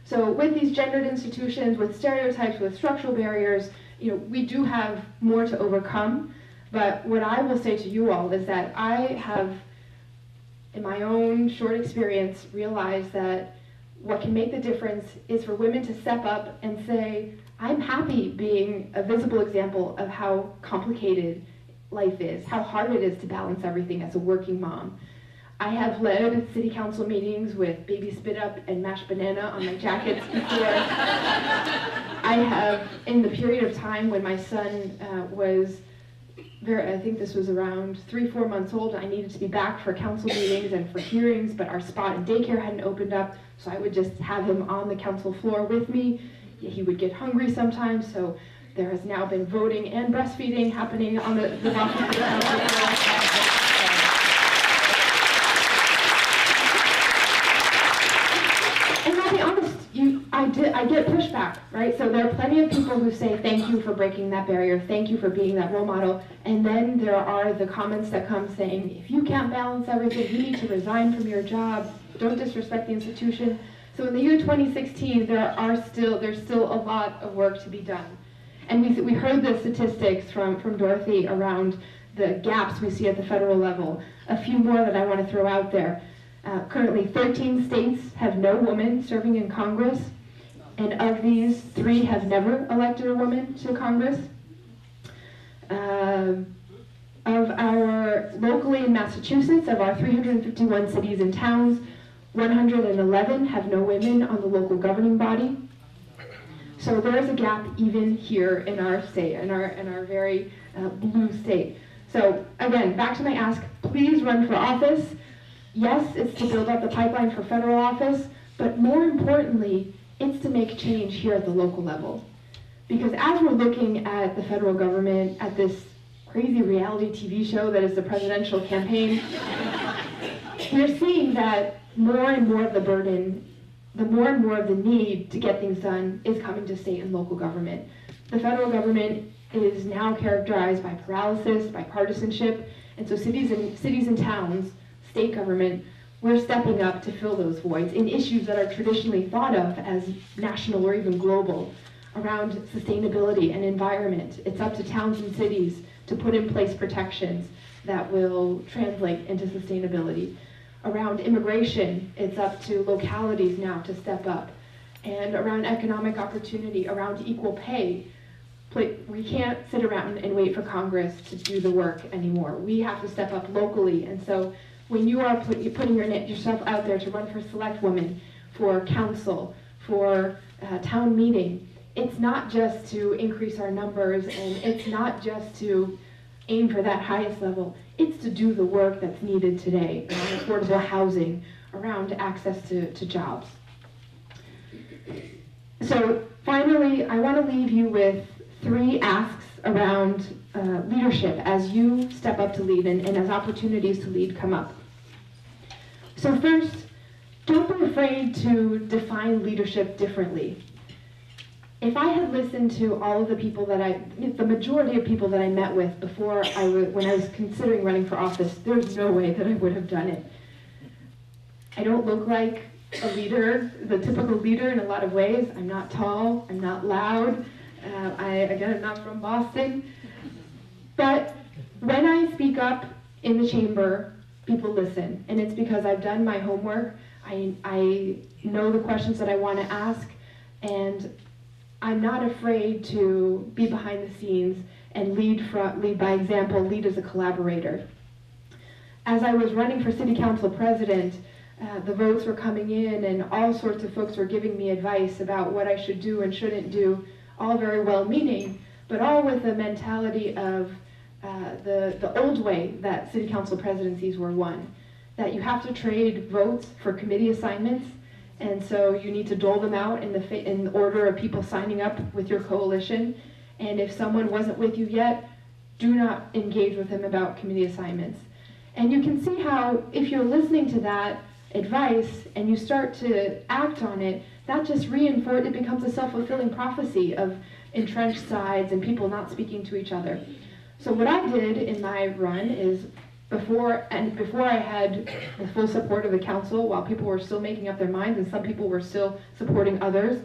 So with these gendered institutions, with stereotypes, with structural barriers, we do have more to overcome. But what I will say to you all is that I have, in my own short experience, realized that what can make the difference is for women to step up and say, I'm happy being a visible example of how complicated life is, how hard it is to balance everything as a working mom. I have led city council meetings with baby spit up and mashed banana on my jackets before. I have, in the period of time when my son was I think this was around 3-4 months old, I needed to be back for council meetings and for hearings, but our spot in daycare hadn't opened up, so I would just have him on the council floor with me. He would get hungry sometimes, so there has now been voting and breastfeeding happening on the Boston City Council floor. And I'll be honest, I get pushback, right? So there are plenty of people who say, thank you for breaking that barrier, thank you for being that role model, and then there are the comments that come saying, if you can't balance everything, you need to resign from your job, don't disrespect the institution. So in the year 2016, there's still a lot of work to be done. And we heard the statistics from Dorothy around the gaps we see at the federal level. A few more that I want to throw out there. Currently, 13 states have no woman serving in Congress, and of these, 3 have never elected a woman to Congress. Of our, locally in Massachusetts, of our 351 cities and towns, 111 have no women on the local governing body. So there is a gap even here in our state, in our very blue state. So again, back to my ask, please run for office. Yes, it's to build up the pipeline for federal office, but more importantly, it's to make change here at the local level. Because as we're looking at the federal government, at this crazy reality TV show that is the presidential campaign, we're seeing that more and more of the burden, the more and more of the need to get things done is coming to state and local government. The federal government is now characterized by paralysis, by partisanship, and so cities and towns, state government, we're stepping up to fill those voids in issues that are traditionally thought of as national or even global. around sustainability and environment. It's up to towns and cities to put in place protections that will translate into sustainability. Around immigration, it's up to localities now to step up. And around economic opportunity, around equal pay, we can't sit around and wait for Congress to do the work anymore. We have to step up locally. And so when you are putting yourself out there to run for select woman, for council, for town meeting, it's not just to increase our numbers, and it's not just to aim for that highest level. It's to do the work that's needed today around affordable housing, around access to jobs. So finally, I want to leave you with 3 asks around leadership as you step up to lead and as opportunities to lead come up. So first, don't be afraid to define leadership differently. If I had listened to all of the people the majority of people that I met with before when I was considering running for office, there's no way that I would have done it. I don't look like a leader, the typical leader in a lot of ways. I'm not tall, I'm not loud, I'm not from Boston. But when I speak up in the chamber, people listen, and it's because I've done my homework. I know the questions that I want to ask, and I'm not afraid to be behind the scenes and lead by example, lead as a collaborator. As I was running for city council president, the votes were coming in and all sorts of folks were giving me advice about what I should do and shouldn't do, all very well-meaning, but all with the mentality of the old way that city council presidencies were won, that you have to trade votes for committee assignments, and so you need to dole them out in order of people signing up with your coalition, and if someone wasn't with you yet, do not engage with them about committee assignments. And you can see how, if you're listening to that advice and you start to act on it, that just reinforces, it becomes a self-fulfilling prophecy of entrenched sides and people not speaking to each other. So what I did in my run is, before I had the full support of the council, while people were still making up their minds and some people were still supporting others,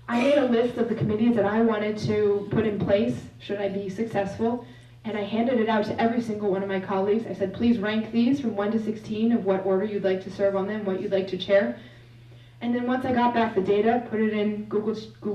I made a list of the committees that I wanted to put in place should I be successful, and I handed it out to every single one of my colleagues. I said, please rank these from 1 to 16 of what order you'd like to serve on them, what you'd like to chair. And then once I got back the data, put it in Google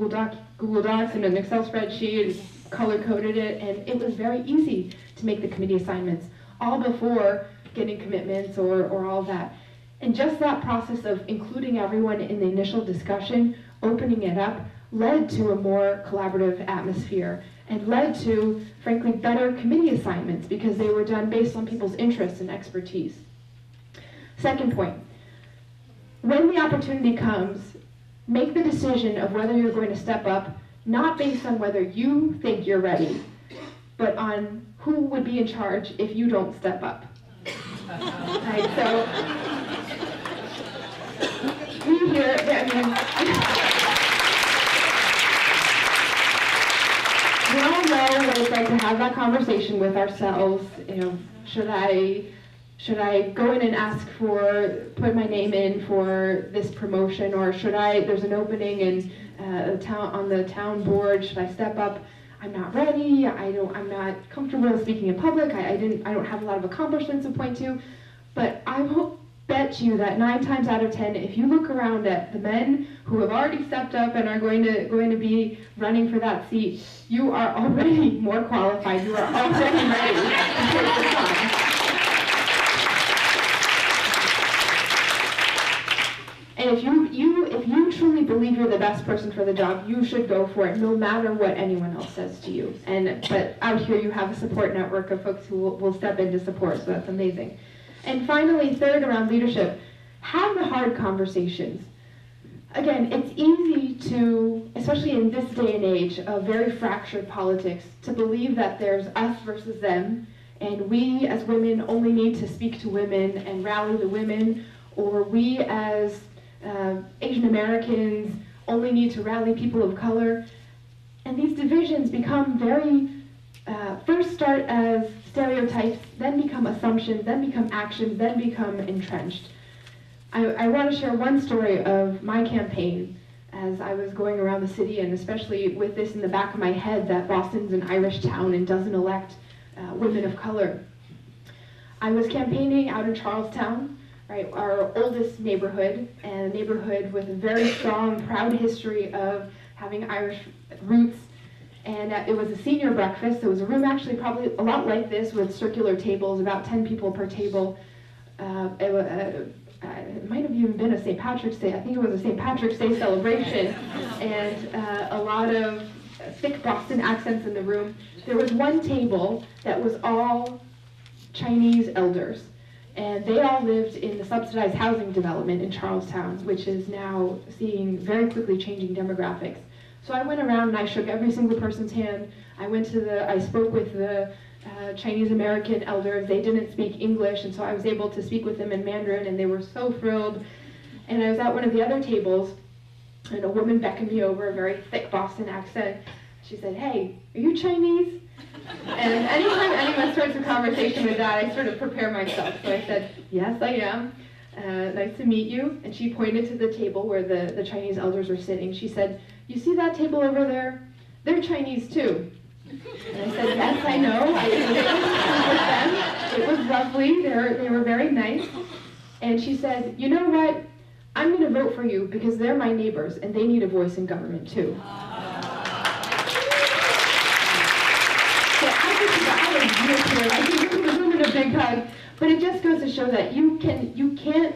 Docs in an Excel spreadsheet, color-coded it, and it was very easy to make the committee assignments, all before getting commitments or all that. And just that process of including everyone in the initial discussion, opening it up, led to a more collaborative atmosphere and led to, frankly, better committee assignments because they were done based on people's interests and expertise. Second point, when the opportunity comes, make the decision of whether you're going to step up, not based on whether you think you're ready, but on who would be in charge if you don't step up. Right, so we here, we all know what it's like to have that conversation with ourselves. You know, should I go in and ask put my name in for this promotion, or there's an opening in on the town board, should I step up? I'm not ready, I'm not comfortable speaking in public, I don't have a lot of accomplishments to point to, but I will bet you that 9 times out of 10, if you look around at the men who have already stepped up and are going to be running for that seat, you are already more qualified, you are already ready to take the job. And if you truly believe you're the best person for the job, you should go for it, no matter what anyone else says to you. But out here you have a support network of folks who will step in to support, so that's amazing. And finally, third, around leadership, have the hard conversations. Again, it's easy to, especially in this day and age of very fractured politics, to believe that there's us versus them, and we as women only need to speak to women and rally the women, or we as Asian Americans only need to rally people of color. And these divisions become first start as stereotypes, then become assumptions, then become actions, then become entrenched. I want to share one story of my campaign. as I was going around the city, and especially with this in the back of my head that Boston's an Irish town and doesn't elect women of color. I was campaigning out in Charlestown, right, our oldest neighborhood, and a neighborhood with a very strong, proud history of having Irish roots. And it was a senior breakfast. It was a room actually probably a lot like this with circular tables, about 10 people per table. It might have even been a St. Patrick's Day. I think it was a St. Patrick's Day celebration. And a lot of thick Boston accents in the room. There was one table that was all Chinese elders. And they all lived in the subsidized housing development in Charlestown, which is now seeing very quickly changing demographics. So I went around and I shook every single person's hand. I spoke with the Chinese American elders. They didn't speak English, and so I was able to speak with them in Mandarin, and they were so thrilled. And I was at one of the other tables, and a woman beckoned me over, a very thick Boston accent. She said, "Hey, are you Chinese?" And anytime anyone starts a conversation with that, I sort of prepare myself. So I said, "Yes, I am. Nice to meet you." And she pointed to the table where the Chinese elders were sitting. She said, "You see that table over there? They're Chinese too." And I said, "Yes, I know. I was with them. It was lovely. They were very nice." And she said, "You know what? I'm going to vote for you because they're my neighbors and they need a voice in government too." So I give the woman a big hug. But it just goes to show that you can't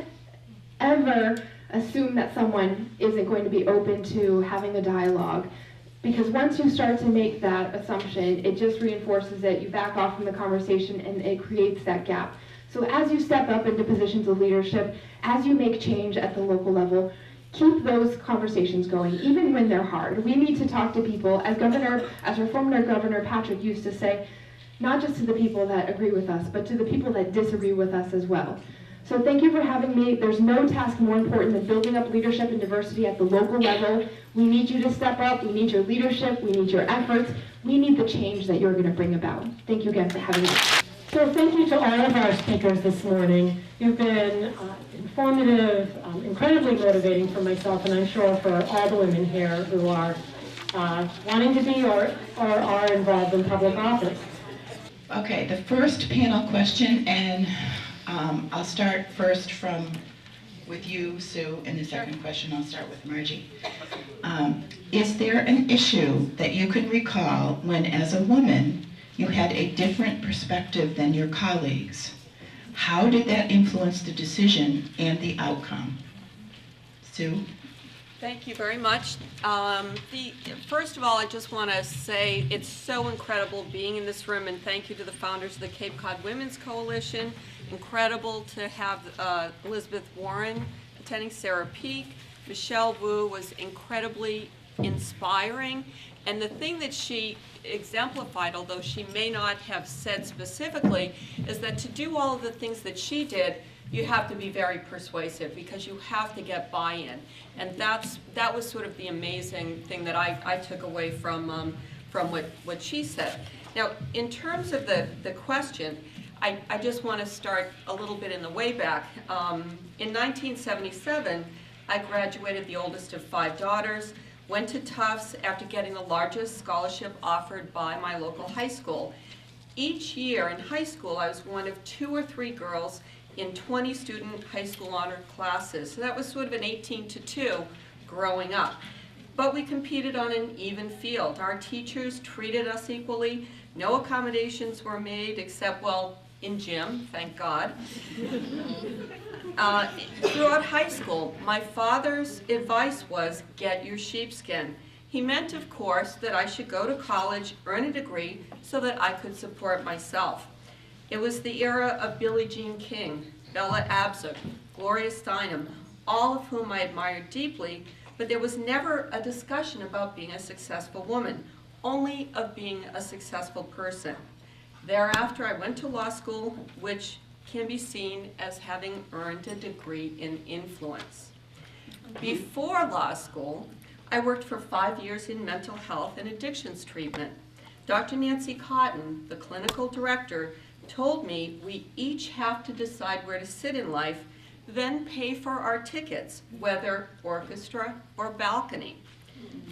ever assume that someone isn't going to be open to having a dialogue. Because once you start to make that assumption, it just reinforces it, you back off from the conversation, and it creates that gap. So as you step up into positions of leadership, as you make change at the local level, keep those conversations going, even when they're hard. We need to talk to people, as our former Governor Patrick used to say, not just to the people that agree with us, but to the people that disagree with us as well. So thank you for having me. There's no task more important than building up leadership and diversity at the local level. We need you to step up. We need your leadership. We need your efforts. We need the change that you're going to bring about. Thank you again for having me. So thank you to all of our speakers this morning. You've been informative, incredibly motivating for myself, and I'm sure for all the women here who are wanting to be or are involved in public office. Okay, the first panel question, and I'll start first with you, Sue, and the second question I'll start with Margie. Is there an issue that you can recall when, as a woman, you had a different perspective than your colleagues? How did that influence the decision and the outcome? Sue? Thank you very much. First of all, I just want to say it's so incredible being in this room, and thank you to the founders of the Cape Cod Women's Coalition. Incredible to have Elizabeth Warren attending, Sarah Peak. Michelle Wu was incredibly inspiring, and the thing that she exemplified, although she may not have said specifically, is that to do all of the things that she did, you have to be very persuasive because you have to get buy-in. And that was sort of the amazing thing that I took away from what she said. Now, in terms of the question, I just want to start a little bit in the way back. In 1977, I graduated, the oldest of 5 daughters, went to Tufts after getting the largest scholarship offered by my local high school. Each year in high school, I was one of 2 or 3 girls in 20 student high school honor classes. So that was sort of an 18-2 growing up. But we competed on an even field. Our teachers treated us equally. No accommodations were made except, well, in gym, thank God. Throughout high school, my father's advice was, get your sheepskin. He meant, of course, that I should go to college, earn a degree, so that I could support myself. It was the era of Billie Jean King, Bella Abzug, Gloria Steinem, all of whom I admired deeply, but there was never a discussion about being a successful woman, only of being a successful person. Thereafter, I went to law school, which can be seen as having earned a degree in influence. Before law school, I worked for 5 years in mental health and addictions treatment. Dr. Nancy Cotton, the clinical director, told me we each have to decide where to sit in life then pay for our tickets, whether orchestra or balcony.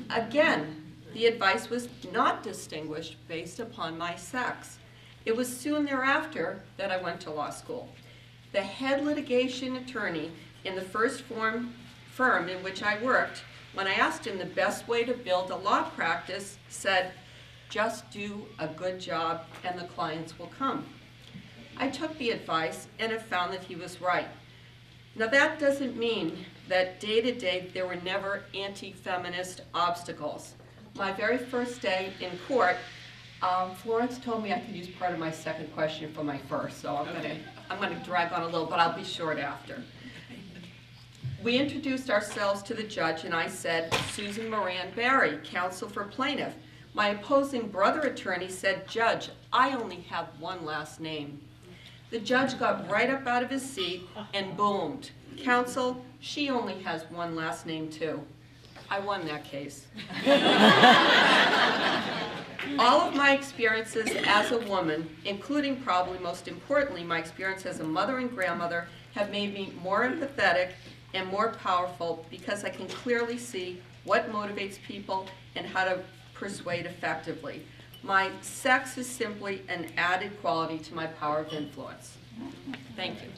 Again, the advice was not distinguished based upon my sex. It was soon thereafter that I went to law school. The head litigation attorney in the first firm in which I worked, when I asked him the best way to build a law practice, said, "Just do a good job and the clients will come." I took the advice and have found that he was right. Now that doesn't mean that day to day there were never anti-feminist obstacles. My very first day in court, Florence told me I could use part of my second question for my first, so I'm gonna drag on a little, but I'll be short after. We introduced ourselves to the judge and I said, "Susan Moran Barry, counsel for plaintiff." My opposing brother attorney said, "Judge, I only have one last name." The judge got right up out of his seat and boomed, "Counsel, she only has one last name too." I won that case. All of my experiences as a woman, including probably most importantly my experience as a mother and grandmother, have made me more empathetic and more powerful because I can clearly see what motivates people and how to persuade effectively. My sex is simply an added quality to my power of influence. Thank you.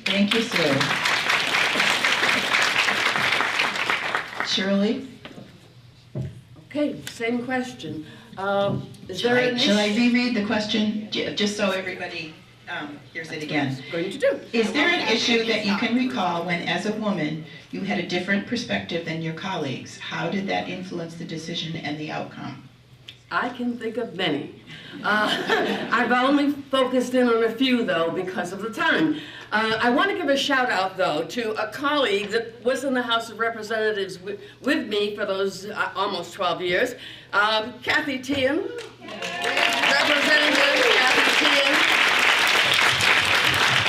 Thank you, Sue. Shirley? Okay, same question. Is there an Shall I issue? reread the question, just so everybody hears it again? Going to do. Is there an issue that you can recall when, as a woman, you had a different perspective than your colleagues? How did that influence the decision and the outcome? I can think of many. I've only focused in on a few, though, because of the time. I want to give a shout out, though, to a colleague that was in the House of Representatives with me for those almost 12 years, Kathy Tian. Representative Kathy Tian.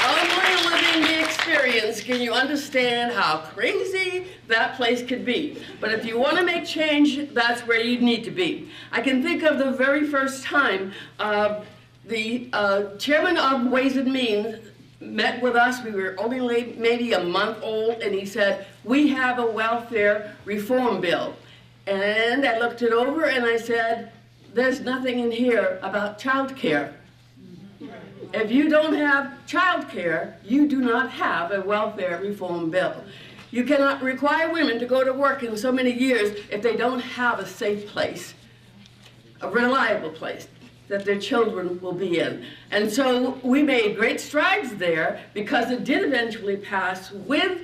Only living the experience can you understand how crazy that place could be. But if you want to make change, that's where you need to be. I can think of the very first time the chairman of Ways and Means met with us. We were only maybe a month old, and he said, "We have a welfare reform bill." And I looked it over and I said, "There's nothing in here about child care. If you don't have child care, you do not have a welfare reform bill. You cannot require women to go to work in so many years if they don't have a safe place, a reliable place that their children will be in." And so we made great strides there because it did eventually pass with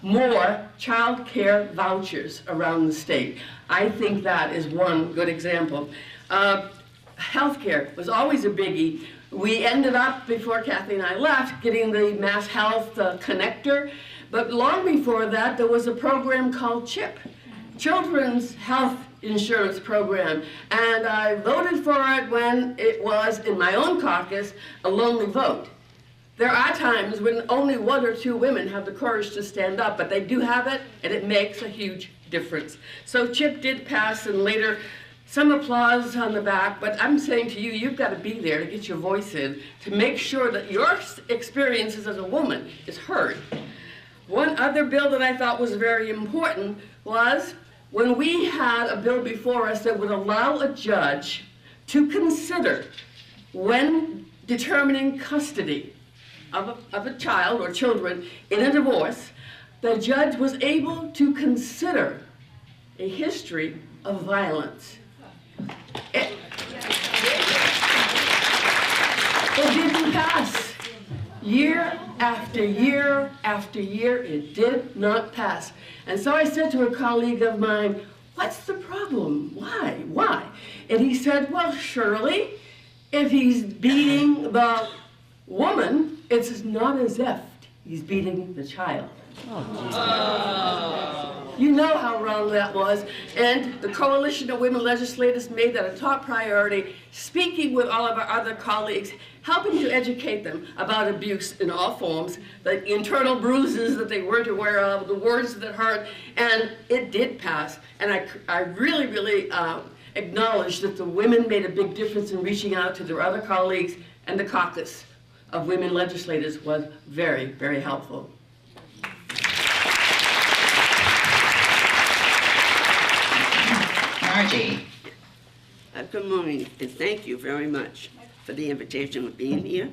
more child care vouchers around the state. I think that is one good example. Healthcare was always a biggie. We ended up, before Kathy and I left, getting the Mass Health Connector, but long before that there was a program called CHIP, Children's Health Insurance Program, and I voted for it when it was, in my own caucus, a lonely vote. There are times when only one or two women have the courage to stand up, but they do have it, and it makes a huge difference. So CHIP did pass, and later some applause on the back, but I'm saying to you, you've got to be there to get your voice in, to make sure that your experiences as a woman is heard. One other bill that I thought was very important was when we had a bill before us that would allow a judge to consider, when determining custody of a child or children in a divorce, the judge was able to consider a history of violence. It didn't pass. Year after year after year, it did not pass. And so I said to a colleague of mine, "What's the problem? Why?" And he said, "Well, Shirley, if he's beating the woman, it's not as if he's beating the child." You know how wrong that was, and the Coalition of Women Legislators made that a top priority, speaking with all of our other colleagues, helping to educate them about abuse in all forms, the internal bruises that they weren't aware of, the words that hurt, and it did pass. And I really acknowledge that the women made a big difference in reaching out to their other colleagues and the caucus. of women legislators was very, very helpful. Margie. Good morning, and thank you very much for the invitation of being here.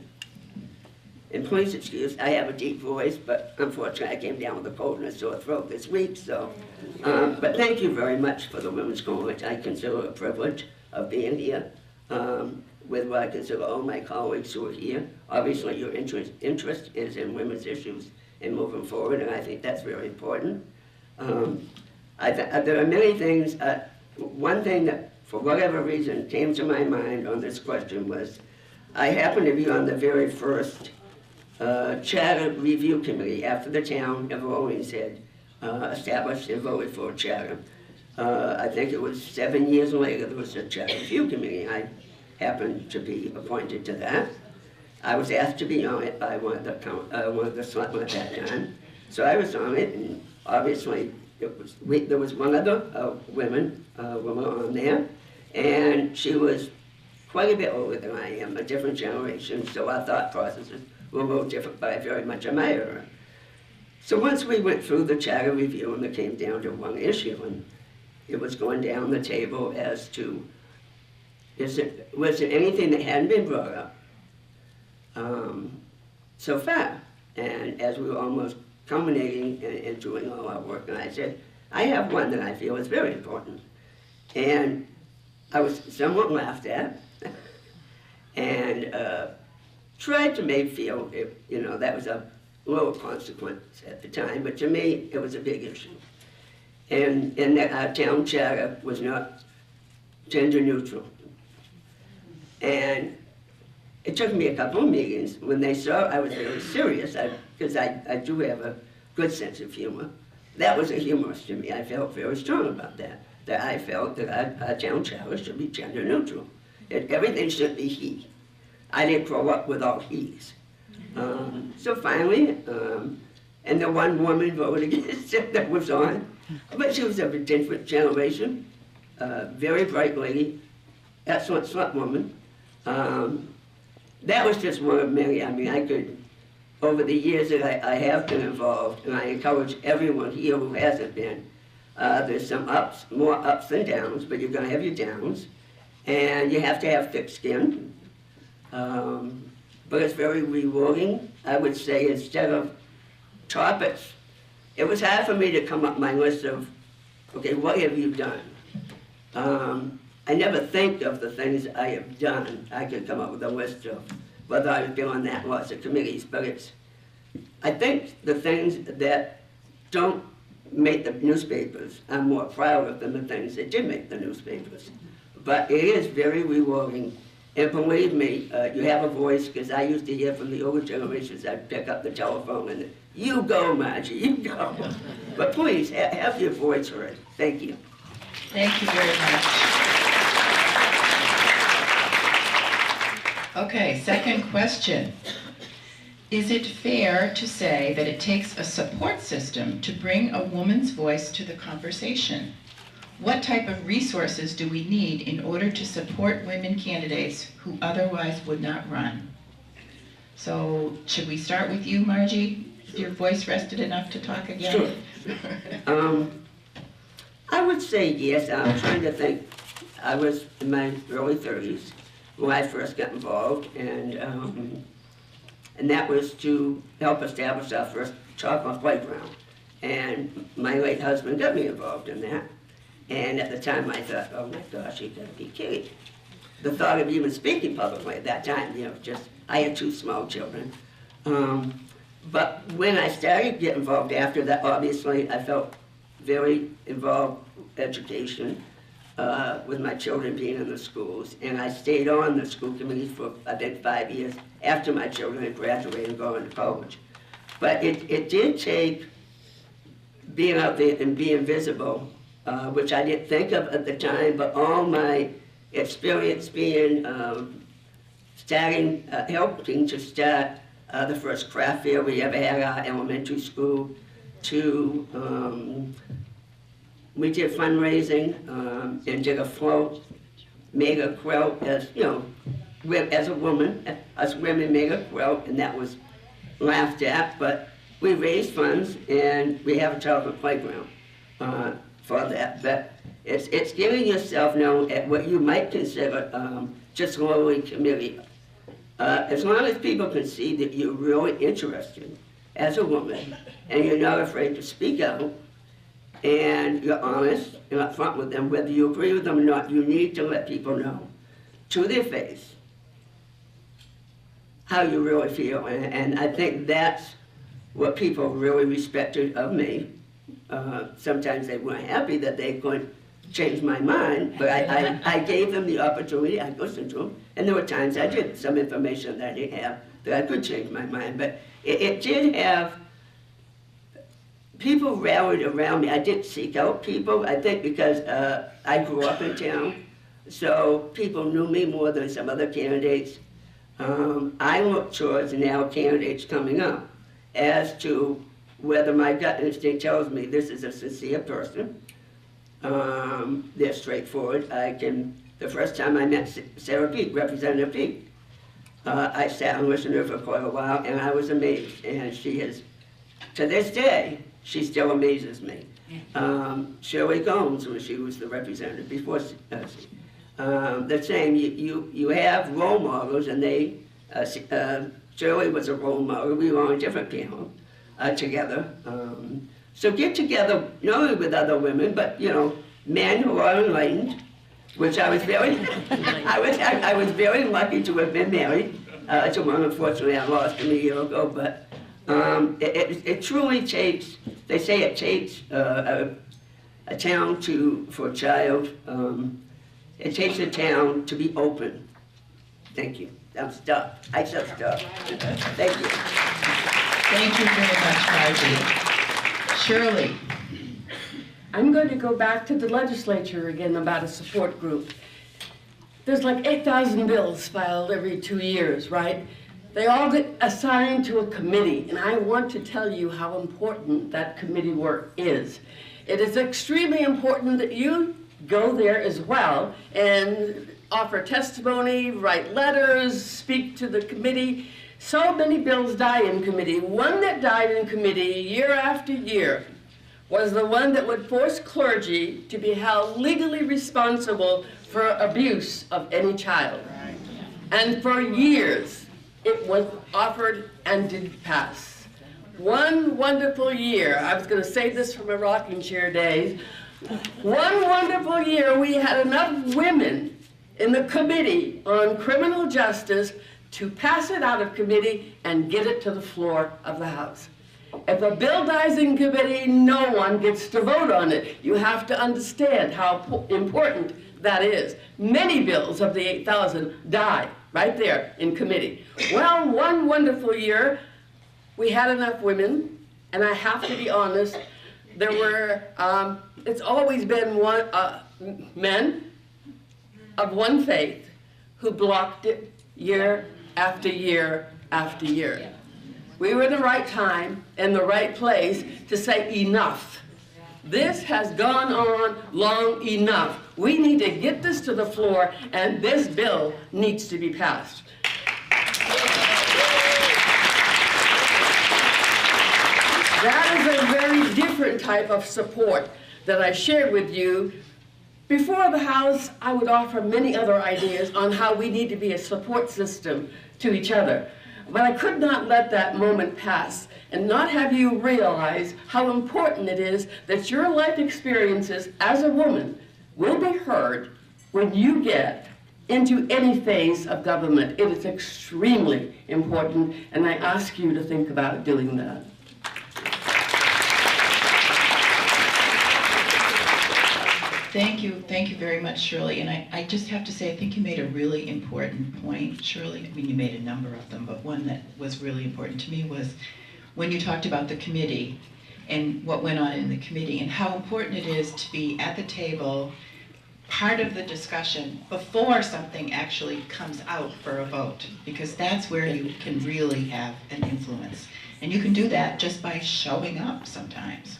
And please excuse, I have a deep voice, but unfortunately I came down with a cold and a sore throat this week, so. But thank you very much for the Women's Coalition. I consider it a privilege of being here with what I consider all my colleagues who are here. Obviously, your interest is in women's issues and moving forward, and I think that's very important. There are many things. One thing that, for whatever reason, came to my mind on this question was, I happened to be on the very first charter review committee after the town of Orleans had established and voted for a charter. I think it was 7 years later there was a charter review committee. I happened to be appointed to that. I was asked to be on it by one of the selectmen at that time. So I was on it, and obviously there was one other woman on there, and she was quite a bit older than I am, a different generation, so our thought processes were a little different, but I very much admire her. So once we went through the charter review and it came down to one issue, and it was going down the table as to, was there anything that hadn't been brought up so far? And as we were almost culminating and doing all our work, and I said, I have one that I feel is very important. And I was somewhat laughed at and tried to make feel, that was a little consequence at the time, but to me, it was a big issue. And that our town charter was not gender neutral. And it took me a couple of meetings. When they saw I was very serious, because I do have a good sense of humor, that was a humorous to me. I felt very strong about that I felt that our town charter should be gender neutral. Everything should be he. I didn't grow up with all he's. So finally, and the one woman voted against it that was on, but she was of a different generation, very bright lady, excellent slut woman. That was just one of many. I mean, I could, over the years that I have been involved, and I encourage everyone here who hasn't been, there's some ups, more ups than downs, but you're going to have your downs, and you have to have thick skin. But it's very rewarding. I would say instead of topics, it was hard for me to come up my list of, okay, what have you done? I never think of the things I have done. I could come up with a list of whether I've been on that lots of committees, but I think the things that don't make the newspapers, I'm more proud of than the things that did make the newspapers. But it is very rewarding. And believe me, you have a voice, because I used to hear from the older generations, I'd pick up the telephone and, you go, Margie, you go. But please, have your voice heard. Thank you. Thank you very much. Okay, second question. Is it fair to say that it takes a support system to bring a woman's voice to the conversation? What type of resources do we need in order to support women candidates who otherwise would not run? So, should we start with you, Margie? Is your voice rested enough to talk again? Sure. I would say yes. I'm trying to think. I was in my early 30s when I first got involved, and that was to help establish our first chocolate playground. And my late husband got me involved in that. And at the time I thought, oh my gosh, you gotta be kidding. The thought of even speaking publicly at that time, I had 2 small children. But when I started to get involved after that, obviously I felt very involved in education, with my children being in the schools. And I stayed on the school committee for, I think, 5 years after my children had graduated and gone to college. But it did take being out there and being visible, which I didn't think of at the time, but all my experience being, helping to start the first craft fair we ever had at our elementary school, to, we did fundraising and did a float, made a quilt, as as a woman, us women made a quilt, and that was laughed at, but we raised funds, and we have a childhood playground for that. But it's getting yourself known at what you might consider just lowly committee. As long as people can see that you're really interested as a woman, and you're not afraid to speak out, and you're honest and upfront with them, whether you agree with them or not, you need to let people know to their face how you really feel. And I think that's what people really respected of me. Sometimes they weren't happy that they couldn't change my mind, but I gave them the opportunity. I listened to them, and there were times I did some information that I didn't have that I could change my mind. But it did have, people rallied around me. I didn't seek out people, I think because I grew up in town, so people knew me more than some other candidates. I look towards now candidates coming up as to whether my gut instinct tells me this is a sincere person. They're straightforward. The first time I met Sarah Peak, Representative Peak, I sat and listened to her for quite a while, and I was amazed. And she has, to this day, she still amazes me. Shirley Gomes, when she was the representative before, the same. You have role models, and they, Shirley was a role model. We were on a different panel together. So get together, not only with other women, but men who are enlightened, which I was very, I was very lucky to have been married to one. Unfortunately, I lost him a year ago, but it truly takes. They say it takes a town for a child. It takes a town to be open. Thank you. I'm stuck. I said stuck. Thank you. Thank you very much, Margie. Shirley. I'm going to go back to the legislature again about a support group. There's like 8,000 bills filed every 2 years, right? They all get assigned to a committee, and I want to tell you how important that committee work is. It is extremely important that you go there as well and offer testimony, write letters, speak to the committee. So many bills die in committee. One that died in committee year after year was the one that would force clergy to be held legally responsible for abuse of any child. And for years, it was offered and didn't pass. One wonderful year, I was going to say this from my rocking chair days, one wonderful year we had enough women in the committee on criminal justice to pass it out of committee and get it to the floor of the House. If a bill dies in committee, no one gets to vote on it. You have to understand how important that is. Many bills of the 8,000 die right there in committee. Well, one wonderful year, we had enough women, and I have to be honest, there were, it's always been men of one faith who blocked it year after year after year. We were in the right time and the right place to say enough. This has gone on long enough. We need to get this to the floor, and this bill needs to be passed. That is a very different type of support that I shared with you. Before the House, I would offer many other ideas on how we need to be a support system to each other. But I could not let that moment pass and not have you realize how important it is that your life experiences as a woman will be heard when you get into any phase of government. It is extremely important, and I ask you to think about doing that. Thank you very much, Shirley. And I just have to say, I think you made a really important point, Shirley. I mean, you made a number of them, but one that was really important to me was when you talked about the committee and what went on in the committee and how important it is to be at the table, part of the discussion before something actually comes out for a vote, because that's where you can really have an influence. And you can do that just by showing up sometimes.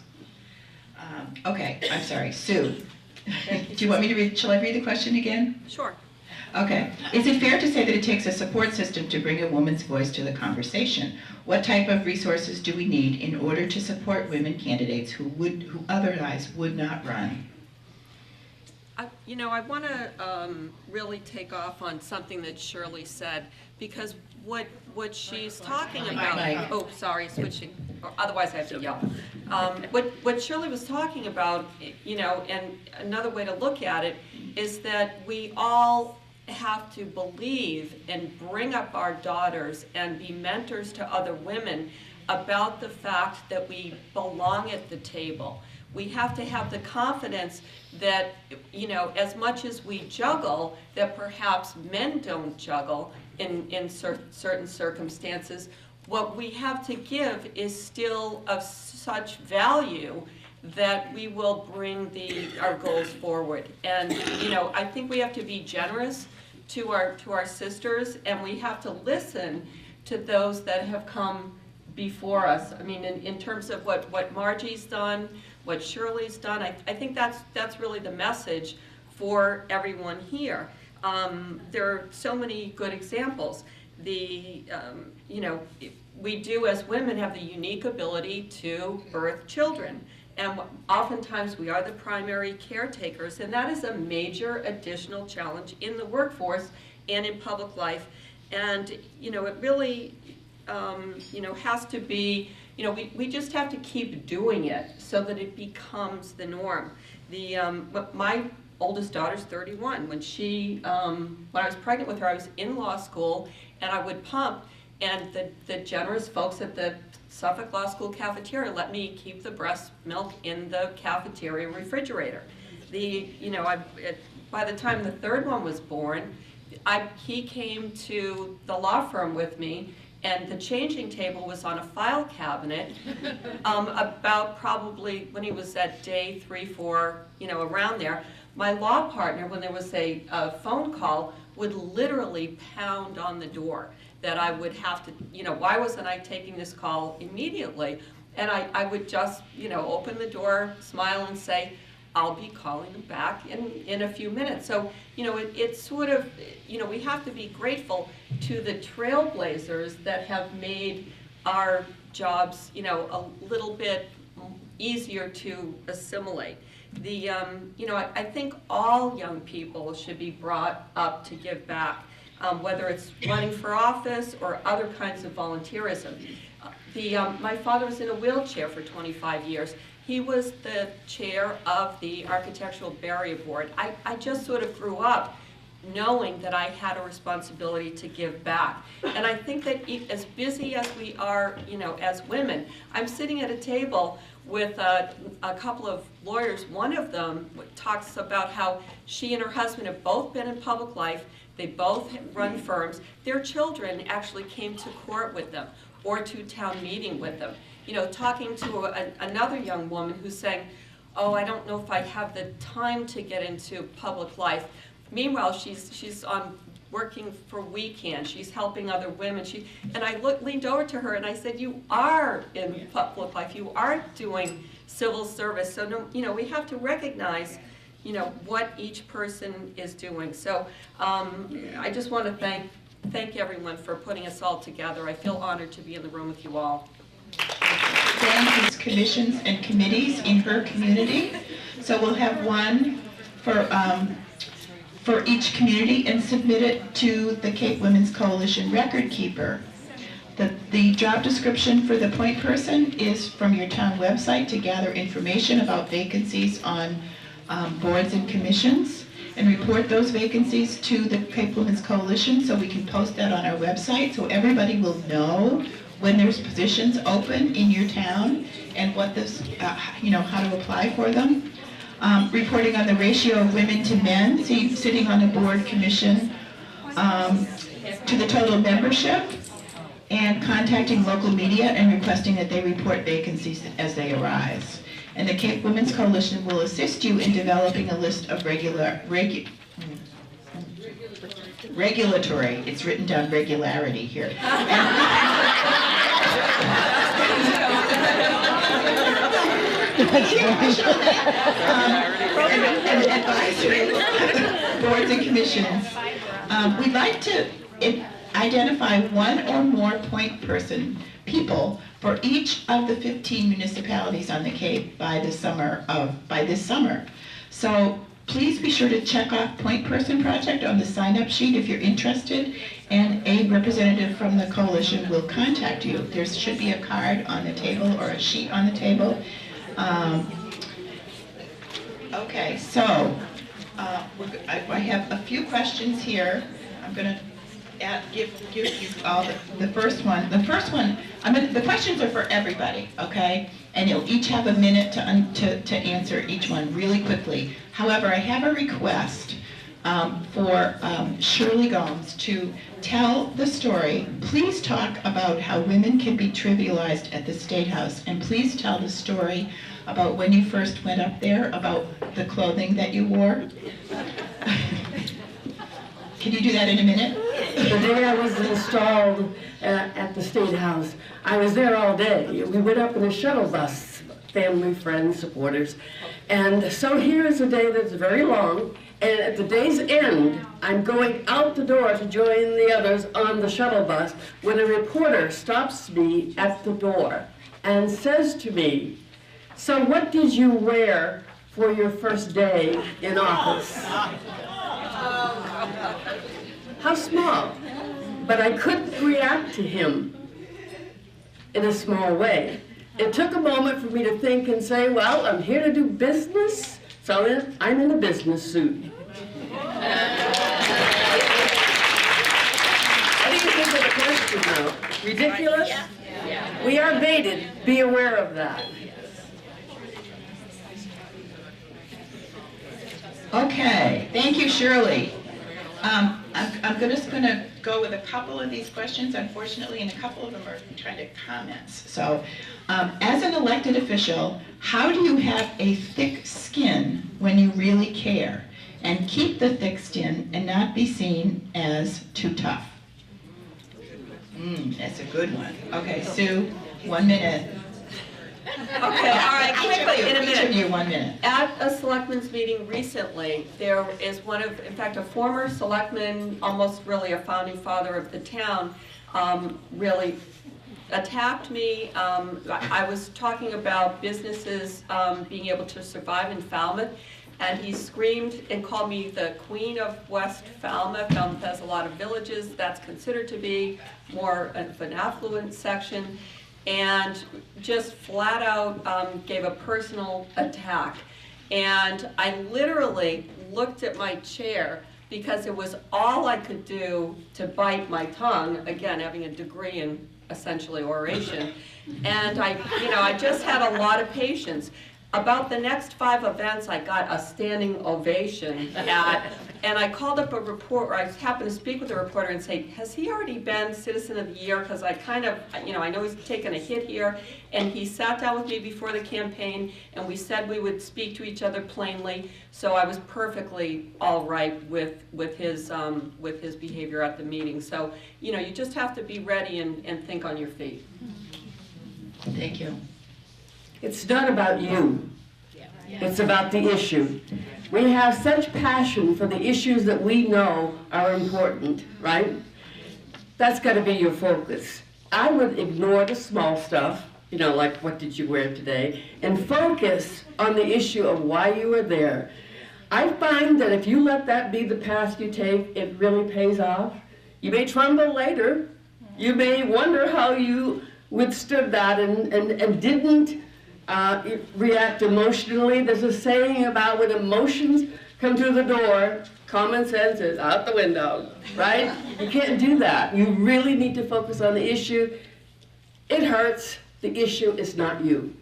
Okay, I'm sorry, Sue. Do you want me to read, shall I read the question again? Sure. Okay. Is it fair to say that it takes a support system to bring a woman's voice to the conversation? What type of resources do we need in order to support women candidates who otherwise would not run? I want to really take off on something that Shirley said, because what she's talking about. Right. Oh, sorry, switching. Or otherwise, I have to yell. What Shirley was talking about, and another way to look at it is that we all have to believe and bring up our daughters and be mentors to other women about the fact that we belong at the table. We have to have the confidence that, as much as we juggle, that perhaps men don't juggle in certain circumstances, what we have to give is still of such value that we will bring our goals forward. And, I think we have to be generous to our sisters, and we have to listen to those that have come before us. I mean, in terms of what Margie's done, what Shirley's done, I think that's really the message for everyone here. There are so many good examples. We do as women have the unique ability to birth children. And oftentimes we are the primary caretakers, and that is a major additional challenge in the workforce and in public life. And, it really, has to be, we just have to keep doing it so that it becomes the norm. My oldest daughter's 31. When I was pregnant with her, I was in law school, and I would pump, and the generous folks at the Suffolk Law School cafeteria let me keep the breast milk in the cafeteria refrigerator. By the time the third one was born, he came to the law firm with me, and the changing table was on a file cabinet about probably when he was at day 3, 4, around there. My law partner, when there was a phone call, would literally pound on the door that I would have to, why wasn't I taking this call immediately? And I would just, open the door, smile, and say, I'll be calling them back in a few minutes. So, it's sort of, we have to be grateful to the trailblazers that have made our jobs, a little bit easier to assimilate. I think all young people should be brought up to give back, whether it's running for office or other kinds of volunteerism. My father was in a wheelchair for 25 years. He was the chair of the Architectural Barrier Board. I just sort of grew up knowing that I had a responsibility to give back. And I think that as busy as we are, as women, I'm sitting at a table with a couple of lawyers. One of them talks about how she and her husband have both been in public life. They both run firms. Their children actually came to court with them or to town meeting with them. Talking to another young woman who's saying, oh, I don't know if I have the time to get into public life. Meanwhile, she's working for WeCan. She's helping other women. And I leaned over to her and I said, you are in public life. You are doing civil service. So, we have to recognize, what each person is doing. So I just want to thank everyone for putting us all together. I feel honored to be in the room with you all. Thank these commissions and committees in her community. So we'll have one for each community and submit it to the Cape Women's Coalition record keeper. The job description for the point person is from your town website to gather information about vacancies on boards and commissions, and report those vacancies to the Cape Women's Coalition so we can post that on our website so everybody will know when there's positions open in your town and what this, how to apply for them. Reporting on the ratio of women to men sitting on a board commission to the total membership, and contacting local media and requesting that they report vacancies as they arise. And the Cape Women's Coalition will assist you in developing a list of regulatory, it's written down regularity here. And advisory boards and commissions We'd like to identify one or more point person people for each of the 15 municipalities on the Cape by this summer. So please be sure to check off Point Person Project on the sign-up sheet if you're interested, and a representative from the coalition will contact you. There should be a card on the table or a sheet on the table. Okay, so I have a few questions here. I'm going to give you all the first one. The questions are for everybody, okay? And you'll each have a minute to answer each one really quickly. However, I have a request for Shirley Gomes to tell the story. Please talk about how women can be trivialized at the State House, and please tell the story about when you first went up there, about the clothing that you wore. Can you do that in a minute? The day I was installed at the State House, I was there all day. We went up in a shuttle bus, family, friends, supporters. And so here is a day that's very long, and at the day's end, I'm going out the door to join the others on the shuttle bus when a reporter stops me at the door and says to me, "So what did you wear for your first day in office?" How small. But I couldn't react to him in a small way. It took a moment for me to think and say, well, I'm here to do business, so I'm in a business suit. What do you think of the question now? Ridiculous? Yeah. We are baited. Be aware of that. Okay, thank you, Shirley. I'm just going to go with a couple of these questions, unfortunately, and a couple of them are kind of comments. So, as an elected official, how do you have a thick skin when you really care, and keep the thick skin and not be seen as too tough? That's a good one. Okay, Sue, 1 minute. Okay, all right, quickly, in a minute. Each of you 1 minute. At a selectmen's meeting recently, there is in fact, a former selectman, almost really a founding father of the town, really attacked me. I was talking about businesses being able to survive in Falmouth, and he screamed and called me the queen of West Falmouth. Falmouth has a lot of villages. That's considered to be more of an affluent section. And just flat out gave a personal attack. And I literally looked at my chair because it was all I could do to bite my tongue, again, having a degree in essentially oration. And I just had a lot of patience. About the next 5 events, I got a standing ovation and I called up a reporter. I happened to speak with a reporter and say, has he already been Citizen of the Year? Because I kind of, I know he's taken a hit here. And he sat down with me before the campaign, and we said we would speak to each other plainly. So I was perfectly all right with his behavior at the meeting. So, you just have to be ready and think on your feet. Thank you. It's not about you. It's about the issue. We have such passion for the issues that we know are important, right? That's got to be your focus. I would ignore the small stuff, like what did you wear today, and focus on the issue of why you were there. I find that if you let that be the path you take, it really pays off. You may tremble later. You may wonder how you withstood that and didn't react emotionally. There's a saying about when emotions come through the door, common sense is out the window, right? You can't do that. You really need to focus on the issue. It hurts. The issue is not you.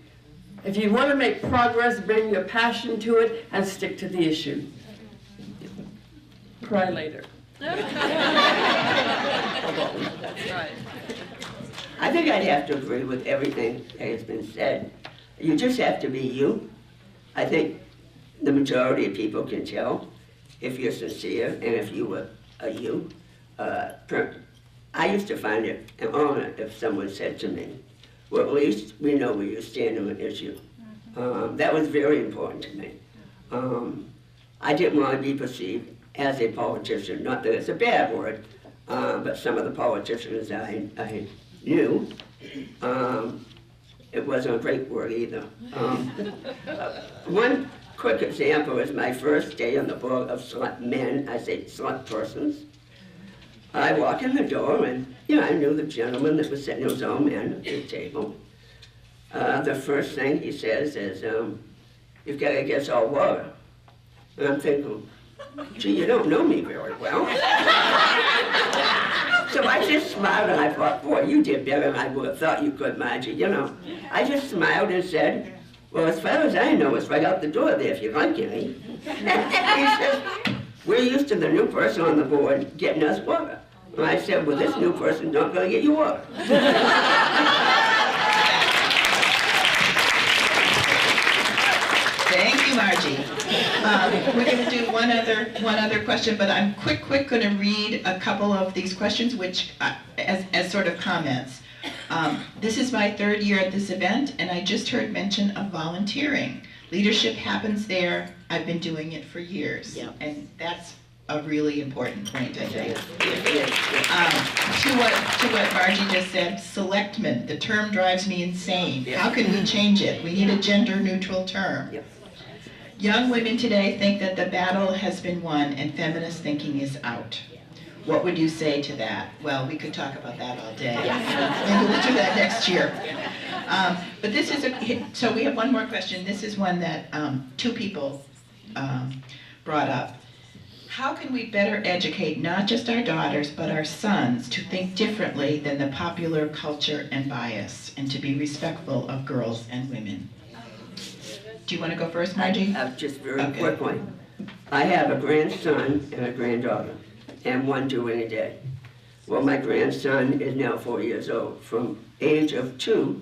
If you want to make progress, bring your passion to it and stick to the issue. Cry later. That's right. I think I'd have to agree with everything that has been said. You just have to be you. I think the majority of people can tell if you're sincere and if you were you. I used to find it an honor if someone said to me, well, at least we know where you stand on an issue. That was very important to me. I didn't want to be perceived as a politician. Not that it's a bad word, but some of the politicians I knew, it wasn't a great word either. One quick example is my first day on the board of select men, I say select persons. I walk in the door and, I knew the gentleman that was sitting, his own man at the table. The first thing he says is, you've got to get salt water. And I'm thinking, gee, you don't know me very well. So I just smiled and I thought, boy, you did better than I would have thought you could, Margie, I just smiled and said, well, as far as I know, it's right out the door there if you like any. He says, we're used to the new person on the board getting us water. And I said, well, this new person's not going to get you water. Thank you, Margie. We're going to do one other question, but I'm quick going to read a couple of these questions, which as sort of comments. This is my third year at this event, and I just heard mention of volunteering. Leadership happens there. I've been doing it for years, and that's a really important point, I think. To what Margie just said, selectmen, the term drives me insane. How can we change it? We need a gender-neutral term. Young women today think that the battle has been won and feminist thinking is out. What would you say to that? Well, we could talk about that all day. Maybe we'll do that next year. But this is so we have one more question. This is one that two people brought up. How can we better educate not just our daughters, but our sons to think differently than the popular culture and bias, and to be respectful of girls and women? Do you want to go first, Margie? Just very quickly. I have a grandson and a granddaughter, and one due any day. Well, my grandson is now 4 years old. From age of 2,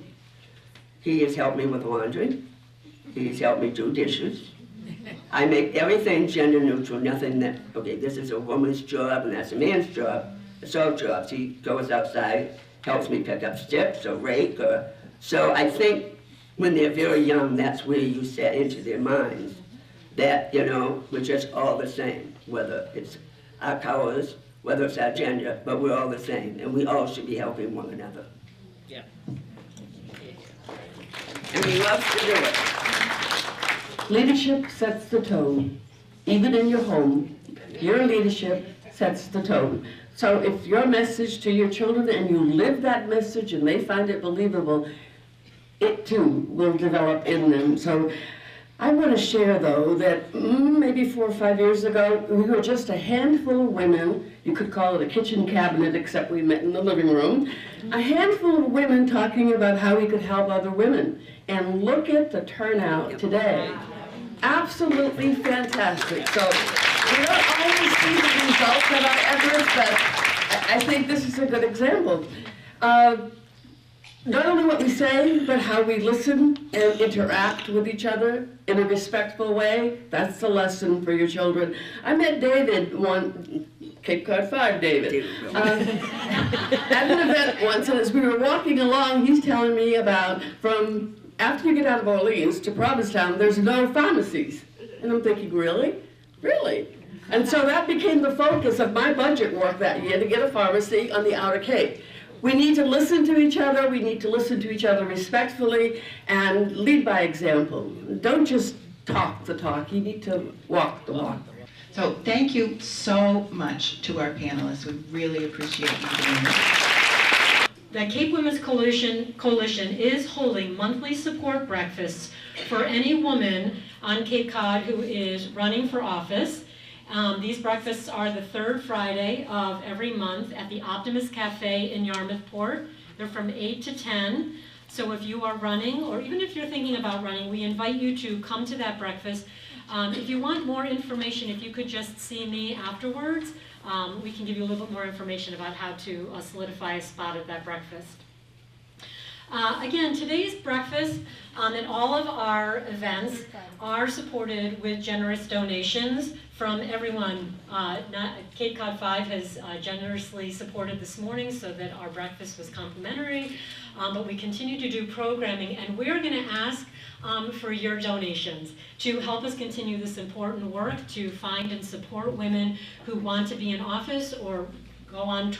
he has helped me with laundry. He's helped me do dishes. I make everything gender neutral, nothing that, okay, this is a woman's job and that's a man's job. It's all jobs. He goes outside, helps me pick up sticks or rake. So I think when they're very young, that's where you set into their minds that, we're just all the same, whether it's our colors, whether it's our gender, but we're all the same, and we all should be helping one another. Yeah. And we love to do it. Leadership sets the tone. Even in your home, your leadership sets the tone. So if your message to your children and you live that message and they find it believable, it too will develop in them. So I want to share, though, that maybe 4 or 5 years ago, we were just a handful of women. You could call it a kitchen cabinet, except we met in the living room. A handful of women talking about how we could help other women. And look at the turnout today. Absolutely fantastic. So we don't always see the results of our efforts, but I think this is a good example. Not only what we say, but how we listen and interact with each other in a respectful way. That's the lesson for your children. I met David Cape Cod 5 David, at an event once, and as we were walking along, he's telling me about from after you get out of Orleans to Provincetown, there's no pharmacies. And I'm thinking, really? Really? And so that became the focus of my budget work that year, to get a pharmacy on the Outer Cape. We need to listen to each other, we need to listen to each other respectfully, and lead by example. Don't just talk the talk, you need to walk the walk. So thank you so much to our panelists. We really appreciate you doing this. The Cape Women's Coalition is holding monthly support breakfasts for any woman on Cape Cod who is running for office. These breakfasts are the third Friday of every month at the Optimist Cafe in Yarmouth Port. They're from 8 to 10. So if you are running, or even if you're thinking about running, we invite you to come to that breakfast. If you want more information, if you could just see me afterwards, we can give you a little bit more information about how to solidify a spot at that breakfast. Again, today's breakfast and all of our events are supported with generous donations from everyone. Cape Cod 5 has generously supported this morning so that our breakfast was complimentary, but we continue to do programming, and we're going to ask for your donations to help us continue this important work to find and support women who want to be in office or go on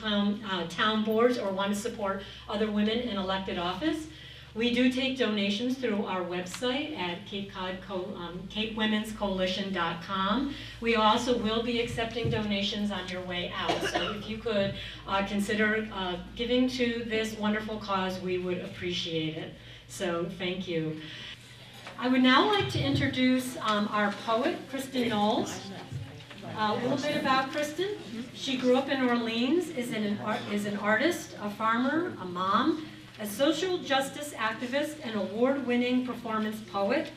town boards or want to support other women in elected office. We do take donations through our website at CapeWomen'sCoalition.com. We also will be accepting donations on your way out. So if you could consider giving to this wonderful cause, we would appreciate it. So thank you. I would now like to introduce our poet, Kristen Knowles. A little bit about Kristen. She grew up in Orleans, is an artist, a farmer, a mom, a social justice activist, and award-winning performance poet.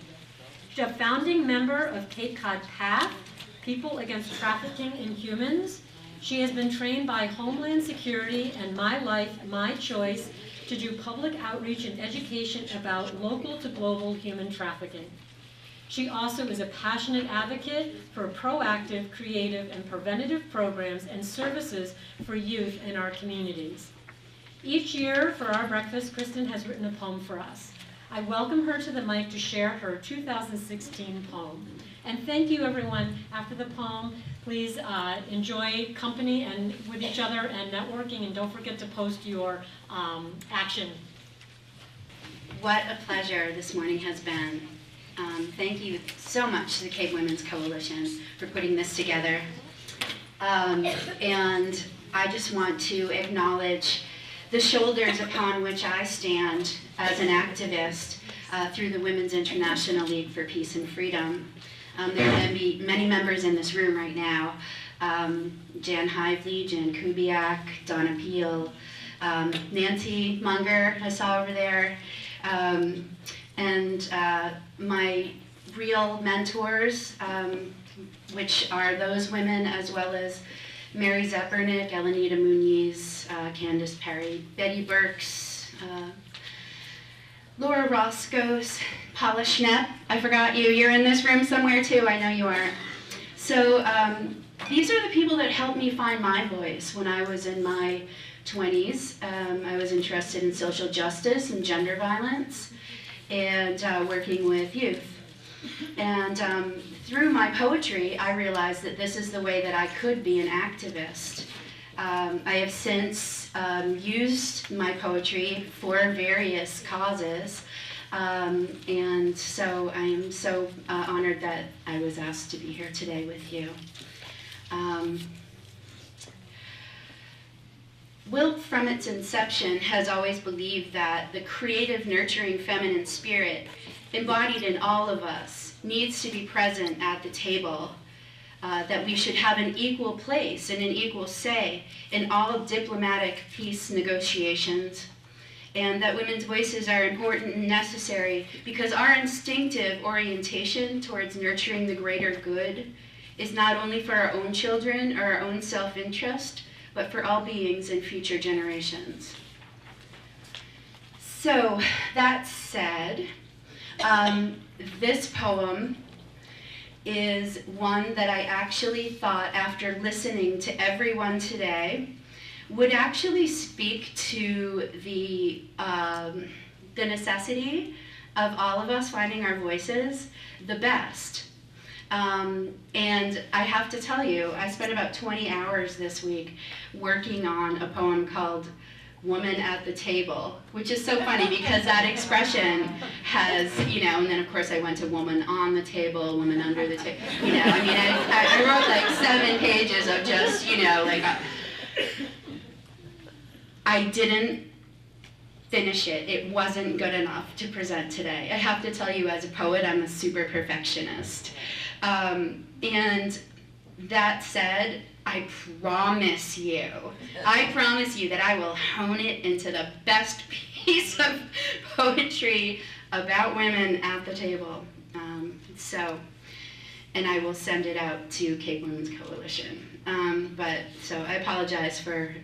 She's a founding member of Cape Cod PATH, People Against Trafficking in Humans. She has been trained by Homeland Security and My Life, My Choice to do public outreach and education about local to global human trafficking. She also is a passionate advocate for proactive, creative, and preventative programs and services for youth in our communities. Each year for our breakfast, Kristen has written a poem for us. I welcome her to the mic to share her 2016 poem. And thank you, everyone. After the poem, please enjoy company and with each other and networking, and don't forget to post your action. What a pleasure this morning has been. Thank you so much to the Cape Women's Coalition for putting this together. And I just want to acknowledge the shoulders upon which I stand as an activist through the Women's International League for Peace and Freedom. There are going to be many members in this room right now. Jan Hively, Jan Kubiak, Donna Peel, Nancy Munger I saw over there, and my real mentors, which are those women, as well as Mary Zepernick, Elenita Muniz, Candace Perry, Betty Burks, Laura Roscoes, Paula Schnepp. I forgot you. You're in this room somewhere too. I know you are. So these are the people that helped me find my voice when I was in my 20s. I was interested in social justice and gender violence and working with youth. And through my poetry, I realized that this is the way that I could be an activist. I have since used my poetry for various causes, and so I am so honored that I was asked to be here today with you. WILP, from its inception, has always believed that the creative, nurturing feminine spirit embodied in all of us needs to be present at the table, that we should have an equal place and an equal say in all diplomatic peace negotiations, and that women's voices are important and necessary because our instinctive orientation towards nurturing the greater good is not only for our own children or our own self-interest, but for all beings and future generations. So, that said, this poem is one that I actually thought, after listening to everyone today, would actually speak to the necessity of all of us finding our voices the best. And I have to tell you, I spent about 20 hours this week working on a poem called Woman at the Table, which is so funny because that expression has, you know, and then of course I went to woman on the table, woman under the table, you know, I mean, I wrote like 7 pages of just, you know, like, I didn't finish it. It wasn't good enough to present today. I have to tell you, as a poet, I'm a super perfectionist. And that said, I promise you that I will hone it into the best piece of poetry about women at the table. And I will send it out to Cape Women's Coalition. So I apologize for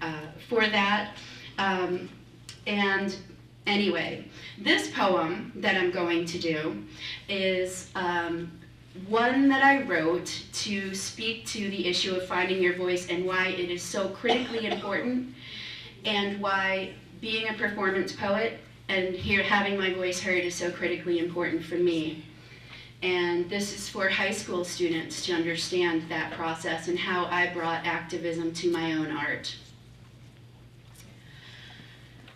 that. And anyway, this poem that I'm going to do is one that I wrote to speak to the issue of finding your voice and why it is so critically important, and why being a performance poet and having my voice heard is so critically important for me. And this is for high school students to understand that process and how I brought activism to my own art.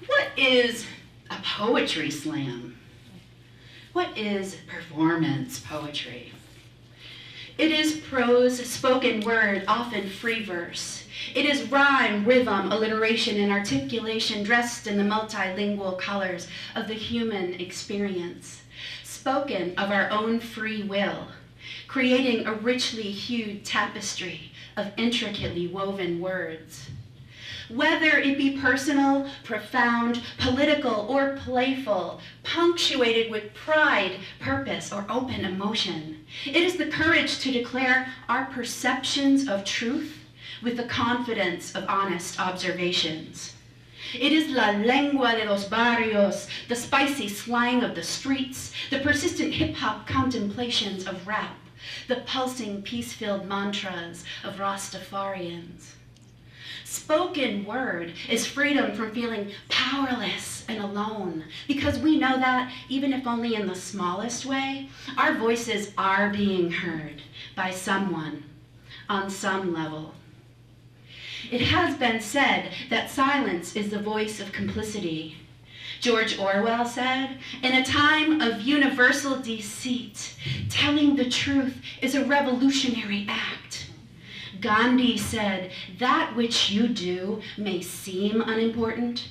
What is a poetry slam? What is performance poetry? It is prose, spoken word, often free verse. It is rhyme, rhythm, alliteration, and articulation dressed in the multilingual colors of the human experience, spoken of our own free will, creating a richly hued tapestry of intricately woven words. Whether it be personal, profound, political, or playful, punctuated with pride, purpose, or open emotion, it is the courage to declare our perceptions of truth with the confidence of honest observations. It is la lengua de los barrios, the spicy slang of the streets, the persistent hip-hop contemplations of rap, the pulsing peace-filled mantras of Rastafarians. Spoken word is freedom from feeling powerless and alone, because we know that, even if only in the smallest way, our voices are being heard by someone on some level. It has been said that silence is the voice of complicity. George Orwell said, in a time of universal deceit, telling the truth is a revolutionary act. Gandhi said, that which you do may seem unimportant,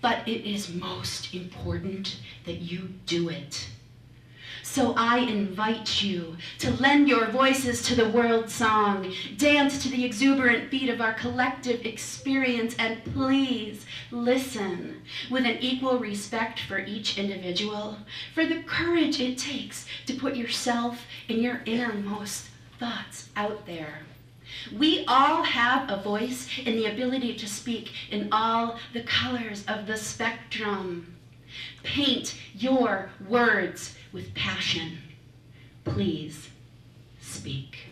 but it is most important that you do it. So I invite you to lend your voices to the world song, dance to the exuberant beat of our collective experience, and please listen with an equal respect for each individual, for the courage it takes to put yourself and your innermost thoughts out there. We all have a voice and the ability to speak in all the colors of the spectrum. Paint your words with passion. Please speak.